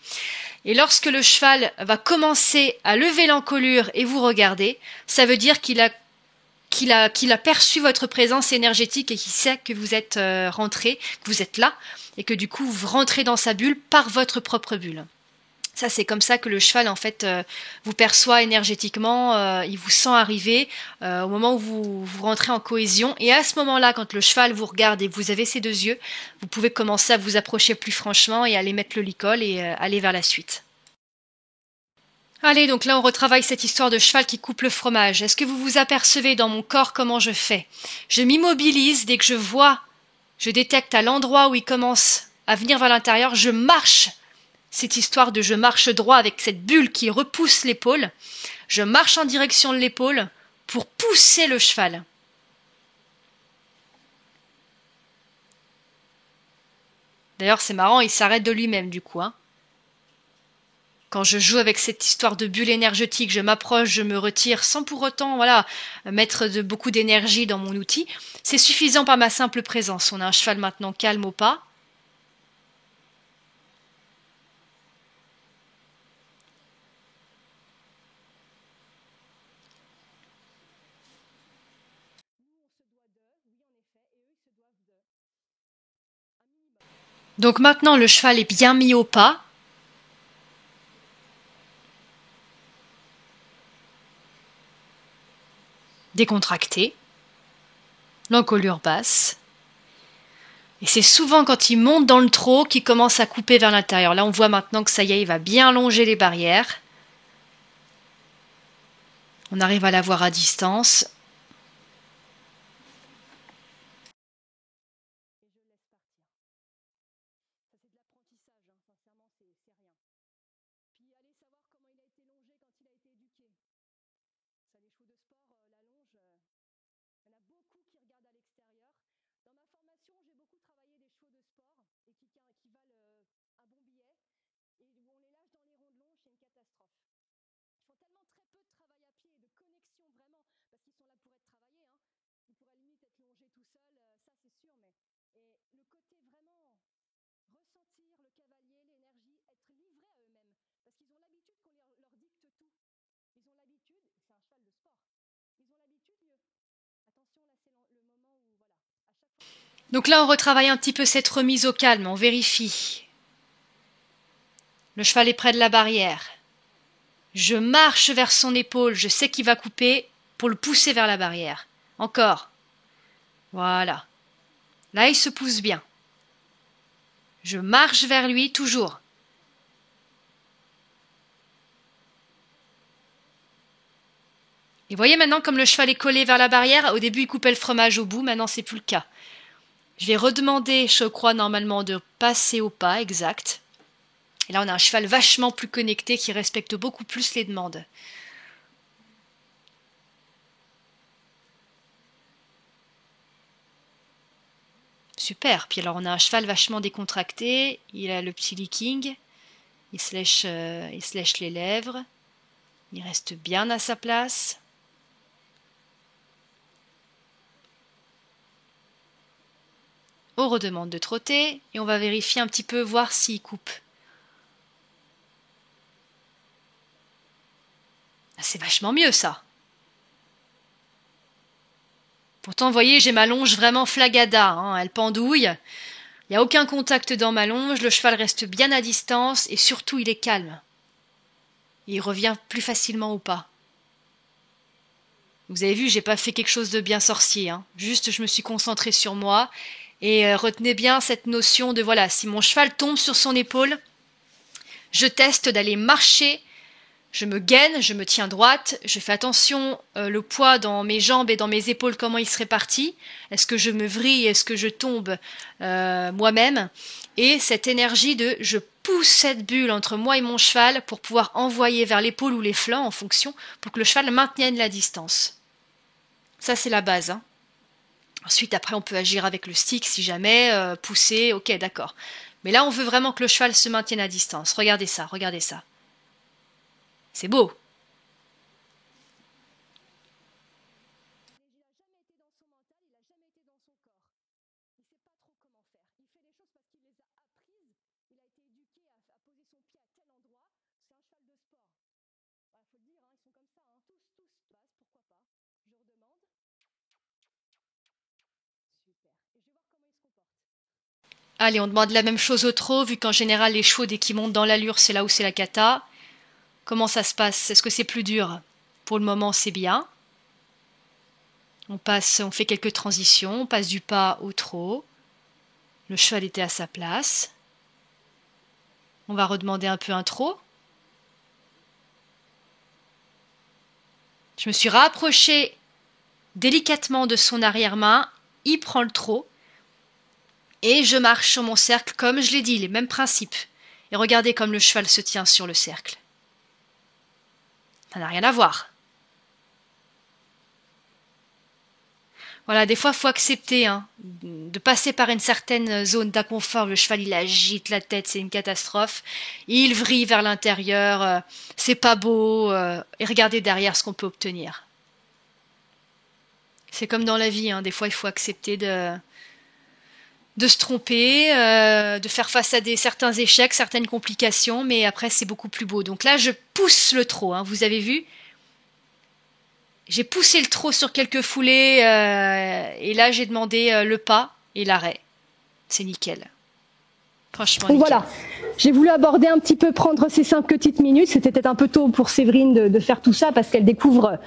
Et lorsque le cheval va commencer à lever l'encolure et vous regarder, ça veut dire qu'il a perçu votre présence énergétique et qu'il sait que vous êtes rentré, que vous êtes là, et que du coup vous rentrez dans sa bulle par votre propre bulle. Ça, c'est comme ça que le cheval, en fait, vous perçoit énergétiquement, il vous sent arriver au moment où vous rentrez en cohésion. Et à ce moment-là, quand le cheval vous regarde et que vous avez ses deux yeux, vous pouvez commencer à vous approcher plus franchement et aller mettre le licol et aller vers la suite. Allez, donc là, on retravaille cette histoire de cheval qui coupe le fromage. Est-ce que vous vous apercevez dans mon corps comment je fais? Je m'immobilise dès que je détecte à l'endroit où il commence à venir vers l'intérieur, je marche. Cette histoire de je marche droit avec cette bulle qui repousse l'épaule. Je marche en direction de l'épaule pour pousser le cheval. D'ailleurs, c'est marrant, il s'arrête de lui-même du coup. Hein. Quand je joue avec cette histoire de bulle énergétique, je m'approche, je me retire sans pour autant mettre beaucoup d'énergie dans mon outil. C'est suffisant par ma simple présence. On a un cheval maintenant calme au pas. Donc maintenant, le cheval est bien mis au pas. Décontracté. L'encolure basse. Et c'est souvent quand il monte dans le trot qu'il commence à couper vers l'intérieur. Là, on voit maintenant que ça y est, il va bien longer les barrières. On arrive à la voir à distance. Donc là, on retravaille un petit peu cette remise au calme, on vérifie. Le cheval est près de la barrière. Je marche vers son épaule, je sais qu'il va couper pour le pousser vers la barrière. Encore. Voilà. Là, il se pousse bien. Je marche vers lui, toujours. Et voyez maintenant comme le cheval est collé vers la barrière, au début il coupait le fromage au bout, maintenant c'est plus le cas. Je vais redemander, je crois normalement, de passer au pas, exact. Et là, on a un cheval vachement plus connecté qui respecte beaucoup plus les demandes. Super. Puis alors, on a un cheval vachement décontracté. Il a le petit licking. Il se lèche les lèvres. Il reste bien à sa place. On redemande de trotter et on va vérifier un petit peu, voir s'il coupe. C'est vachement mieux ça. Pourtant, vous voyez, j'ai ma longe vraiment flagada, hein, elle pendouille. Il n'y a aucun contact dans ma longe, le cheval reste bien à distance et surtout il est calme. Il revient plus facilement ou pas. Vous avez vu, j'ai pas fait quelque chose de bien sorcier, hein. Juste je me suis concentrée sur moi et retenez bien cette notion de voilà, si mon cheval tombe sur son épaule, je teste d'aller marcher. Je me gaine, je me tiens droite, je fais attention le poids dans mes jambes et dans mes épaules, comment il se répartit. Est-ce que je me vrille, est-ce que je tombe moi-même? Et cette énergie de je pousse cette bulle entre moi et mon cheval pour pouvoir envoyer vers l'épaule ou les flancs en fonction, pour que le cheval maintienne la distance. Ça c'est la base, hein. Ensuite après on peut agir avec le stick si jamais, pousser, ok d'accord. Mais là on veut vraiment que le cheval se maintienne à distance. Regardez ça, regardez ça. C'est beau. Allez, on demande la même chose au trot, vu qu'en général les chevaux dès qu'ils montent dans l'allure, c'est là où c'est la cata. Comment ça se passe? Est-ce que c'est plus dur? Pour le moment, c'est bien. On fait quelques transitions, on passe du pas au trot. Le cheval était à sa place. On va redemander un peu un trot. Je me suis rapprochée délicatement de son arrière-main. Il prend le trot. Et je marche sur mon cercle, comme je l'ai dit, les mêmes principes. Et regardez comme le cheval se tient sur le cercle. Ça n'a rien à voir. Voilà, des fois, il faut accepter de passer par une certaine zone d'inconfort. Le cheval, il agite la tête, c'est une catastrophe. Il vrille vers l'intérieur, c'est pas beau. Et regardez derrière ce qu'on peut obtenir. C'est comme dans la vie, des fois, il faut accepter de se tromper, de faire face à certains échecs, certaines complications, mais après c'est beaucoup plus beau. Donc là je pousse le trot, vous avez vu, j'ai poussé le trot sur quelques foulées et là j'ai demandé le pas et l'arrêt. C'est nickel. Franchement nickel. Donc voilà, j'ai voulu aborder un petit peu, prendre ces 5 petites minutes. C'était peut-être un peu tôt pour Séverine de faire tout ça parce qu'elle découvre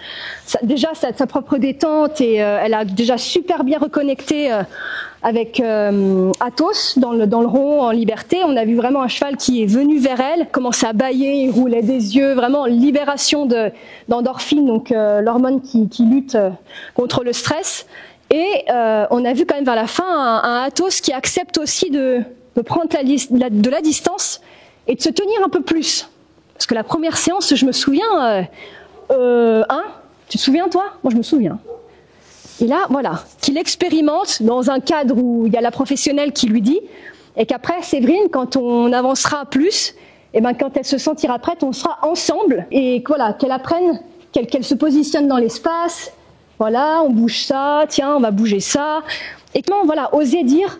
déjà sa propre détente et elle a déjà super bien reconnecté avec Athos dans le rond en liberté. On a vu vraiment un cheval qui est venu vers elle, commençait à bâiller, il roulait des yeux, vraiment libération d'endorphine, donc l'hormone qui lutte contre le stress. Et on a vu quand même vers la fin un Athos qui accepte aussi de prendre de la distance et de se tenir un peu plus. Parce que la première séance, je me souviens, tu te souviens toi? Moi je me souviens. Et là, voilà, qu'il expérimente dans un cadre où il y a la professionnelle qui lui dit, et qu'après, Séverine, quand on avancera plus, et ben quand elle se sentira prête, on sera ensemble, et voilà, qu'elle apprenne, qu'elle se positionne dans l'espace, voilà, on bouge ça, tiens, on va bouger ça, et comment, voilà, oser dire,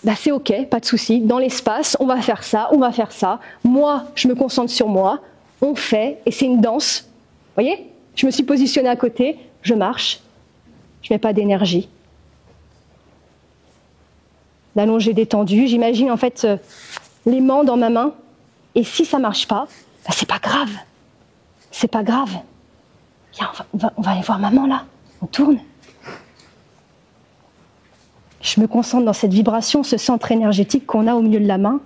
bah c'est ok, pas de souci, dans l'espace, on va faire ça, moi, je me concentre sur moi, on fait, et c'est une danse, vous voyez, je me suis positionnée à côté, je marche, je mets pas d'énergie. La longe est détendue, j'imagine en fait l'aimant dans ma main, et si ça marche pas, bah c'est pas grave. C'est pas grave. Viens, on va aller voir maman là, on tourne. Je me concentre dans cette vibration, ce centre énergétique qu'on a au milieu de la main.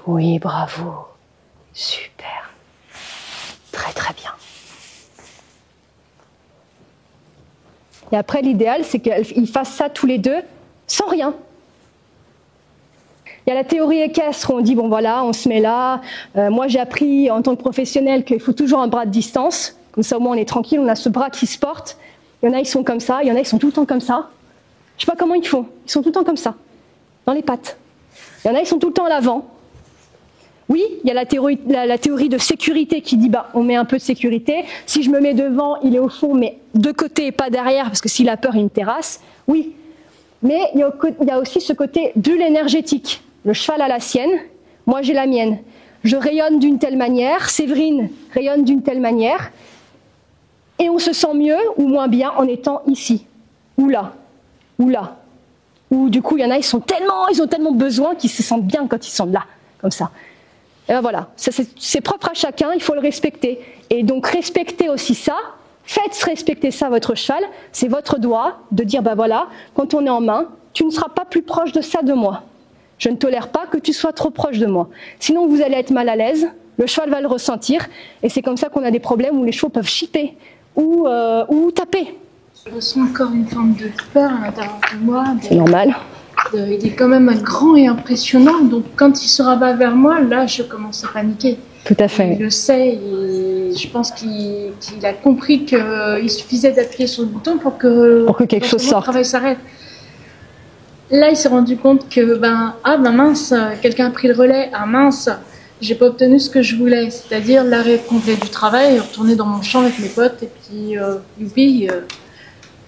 Oui, bravo. Super. Très très bien. Et après, l'idéal, c'est qu'ils fassent ça tous les deux, sans rien. Il y a la théorie équestre où on dit, bon voilà, on se met là. Moi, j'ai appris en tant que professionnel qu'il faut toujours un bras de distance. Comme ça, au moins, on est tranquille, on a ce bras qui se porte. Il y en a, ils sont comme ça. Il y en a, ils sont tout le temps comme ça. Je sais pas comment ils font. Ils sont tout le temps comme ça, dans les pattes. Il y en a, ils sont tout le temps à l'avant. Oui, il y a la théorie de sécurité qui dit, bah, on met un peu de sécurité. Si je me mets devant, il est au fond, mais de côté et pas derrière, parce que s'il a peur, il me terrasse. Oui. Mais il y a aussi ce côté bulle énergétique. Le cheval a la sienne, moi j'ai la mienne. Je rayonne d'une telle manière, Séverine rayonne d'une telle manière, et on se sent mieux ou moins bien en étant ici, ou là, ou là. Ou du coup, il y en a, ils ont tellement besoin qu'ils se sentent bien quand ils sont là, comme ça. Et ben voilà, c'est propre à chacun, il faut le respecter. Et donc respectez aussi ça, faites respecter ça votre cheval, c'est votre droit de dire, ben voilà, quand on est en main, tu ne seras pas plus proche de ça de moi. Je ne tolère pas que tu sois trop proche de moi. Sinon, vous allez être mal à l'aise, le cheval va le ressentir, et c'est comme ça qu'on a des problèmes où les chevaux peuvent chipper ou taper. Je ressens encore une forme de peur à l'intérieur de moi. C'est normal. Il est quand même grand et impressionnant, donc quand il se rabat vers moi, là, je commence à paniquer. Tout à fait. Il le sait, et je pense qu'il a compris qu'il suffisait d'appuyer sur le bouton pour que quelque chose sorte. Le travail s'arrête. Là, il s'est rendu compte que, mince, quelqu'un a pris le relais. Ah mince, j'ai pas obtenu ce que je voulais. C'est-à-dire l'arrêt complet du travail, retourner dans mon champ avec mes potes, et puis, youpi,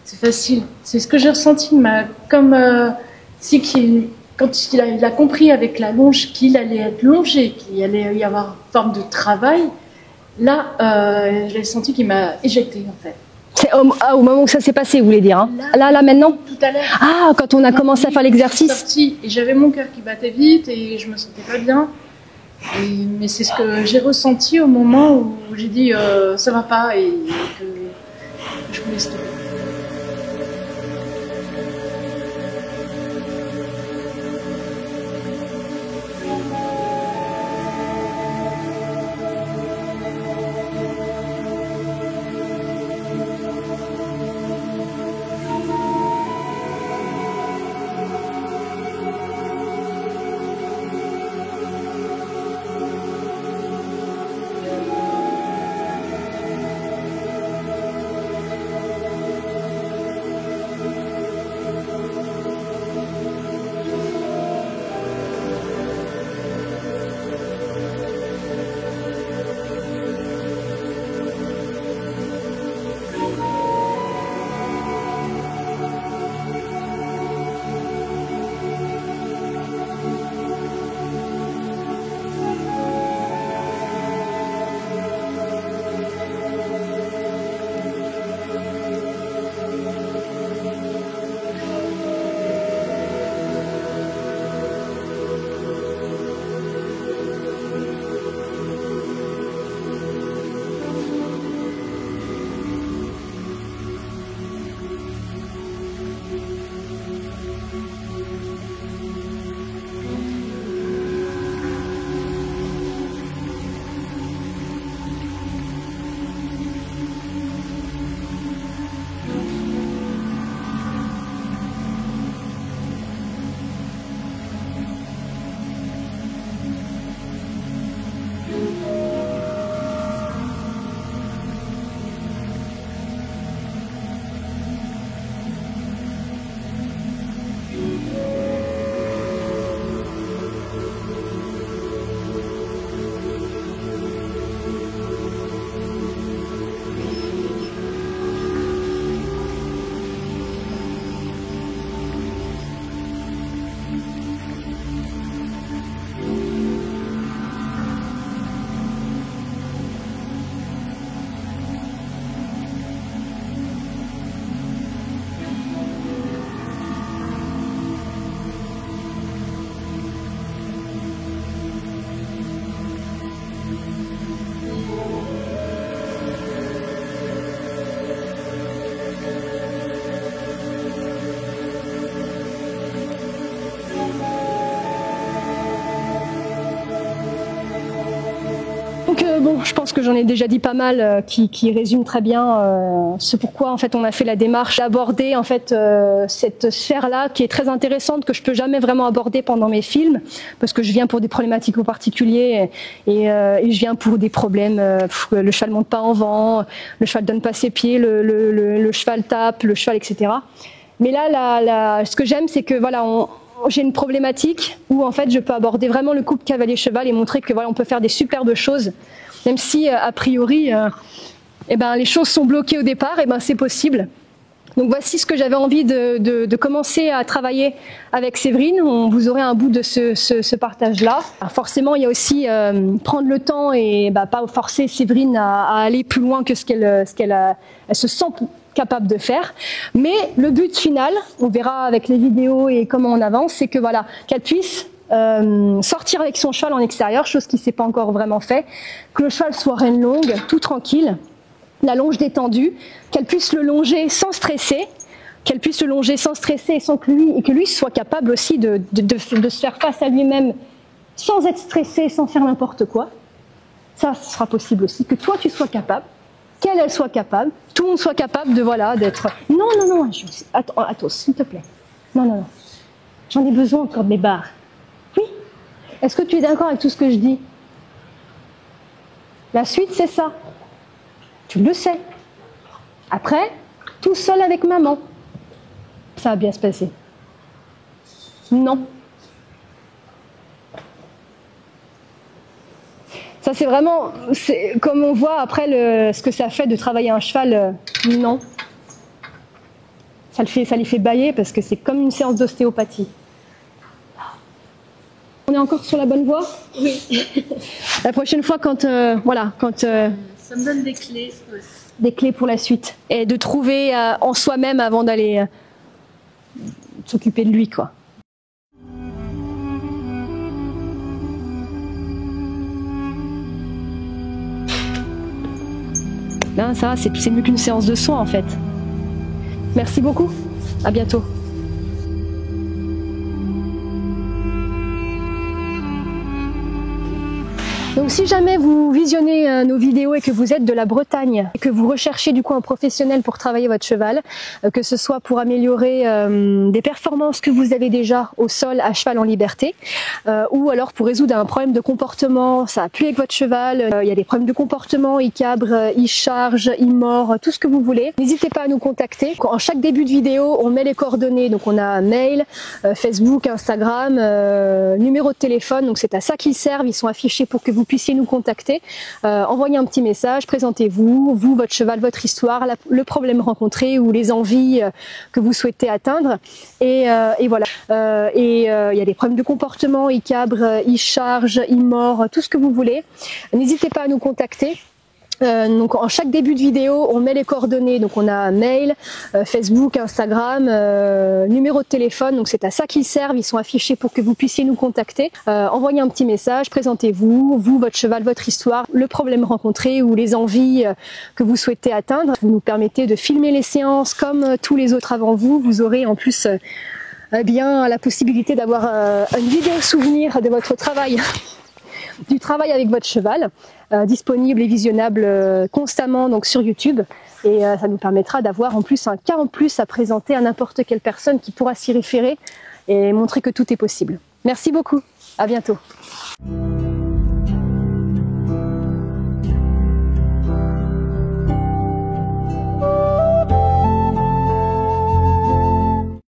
c'est facile. C'est ce que j'ai ressenti, comme quand il a compris avec la longe qu'il allait être longé, qu'il allait y avoir une forme de travail, là, j'ai senti qu'il m'a éjecté, en fait. C'est au moment où ça s'est passé, vous voulez dire, hein? Là, maintenant? Tout à l'heure. Ah, quand on a commencé à faire l'exercice. Et j'avais mon cœur qui battait vite et je me sentais pas bien. Mais c'est ce que j'ai ressenti au moment où j'ai dit ça va pas et que je voulais stopper. Donc bon, je pense que j'en ai déjà dit pas mal qui résume très bien ce pourquoi en fait on a fait la démarche d'aborder en fait cette sphère-là qui est très intéressante, que je peux jamais vraiment aborder pendant mes films parce que je viens pour des problématiques en particulier et je viens pour des problèmes. Le cheval monte pas en vent, le cheval donne pas ses pieds, le cheval tape, le cheval, etc. Mais là, ce que j'aime, c'est que voilà, j'ai une problématique où en fait je peux aborder vraiment le couple cavalier-cheval et montrer que voilà, on peut faire des superbes choses, même si a priori les choses sont bloquées au départ, c'est possible. Donc voici ce que j'avais envie de commencer à travailler avec Séverine. Vous aurez un bout de ce partage-là. Forcément, il y a aussi prendre le temps et pas forcer Séverine à aller plus loin que ce qu'elle se sent capable de faire. Mais le but final, on verra avec les vidéos et comment on avance, c'est que voilà, qu'elle puisse sortir avec son cheval en extérieur, chose qui ne s'est pas encore vraiment fait, que le cheval soit reine longue, tout tranquille, la longe détendue, qu'elle puisse le longer sans stresser, et sans que lui soit capable aussi de se faire face à lui-même sans être stressé, sans faire n'importe quoi. Ça, ce sera possible aussi, que toi tu sois capable, qu'elle soit capable, tout le monde soit capable de voilà, d'être. Non, attends, s'il te plaît. Non. J'en ai besoin encore de mes barres. Oui. Est-ce que tu es d'accord avec tout ce que je dis? La suite, c'est ça. Tu le sais. Après, tout seul avec maman. Ça va bien se passer. Non. Ça, c'est vraiment, comme on voit après ce que ça fait de travailler un cheval, non. Ça les fait bâiller parce que c'est comme une séance d'ostéopathie. On est encore sur la bonne voie? Oui. La prochaine fois, quand ça me donne des clés. Ouais. Des clés pour la suite. Et de trouver en soi-même avant d'aller s'occuper de lui, quoi. Là, ça, c'est mieux qu'une séance de soins, en fait. Merci beaucoup. À bientôt. Donc si jamais vous visionnez nos vidéos et que vous êtes de la Bretagne et que vous recherchez du coup un professionnel pour travailler votre cheval, que ce soit pour améliorer des performances que vous avez déjà au sol à cheval en liberté, ou alors pour résoudre un problème de comportement, ça appuie avec votre cheval, il y a des problèmes de comportement, il cabre, il charge, il mord, tout ce que vous voulez, n'hésitez pas à nous contacter. En chaque début de vidéo, on met les coordonnées, donc on a un mail, Facebook, Instagram, numéro de téléphone, donc c'est à ça qu'ils servent, ils sont affichés pour que vous puissiez nous contacter, envoyer un petit message, présentez-vous, vous, votre cheval, votre histoire, le problème rencontré ou les envies que vous souhaitez atteindre, et voilà. Il y a des problèmes de comportement, il cabre, il charge, il mord, tout ce que vous voulez. N'hésitez pas à nous contacter. Donc en chaque début de vidéo, on met les coordonnées, donc on a un mail, Facebook, Instagram, numéro de téléphone, donc c'est à ça qu'ils servent, ils sont affichés pour que vous puissiez nous contacter, envoyer un petit message, présentez-vous, vous, votre cheval, votre histoire, le problème rencontré ou les envies que vous souhaitez atteindre. Vous nous permettez de filmer les séances comme tous les autres avant vous, vous aurez en plus la possibilité d'avoir une vidéo souvenir de votre travail. Du travail avec votre cheval, disponible et visionnable constamment donc sur YouTube, et ça nous permettra d'avoir en plus un cas en plus à présenter à n'importe quelle personne qui pourra s'y référer et montrer que tout est possible. Merci beaucoup, à bientôt.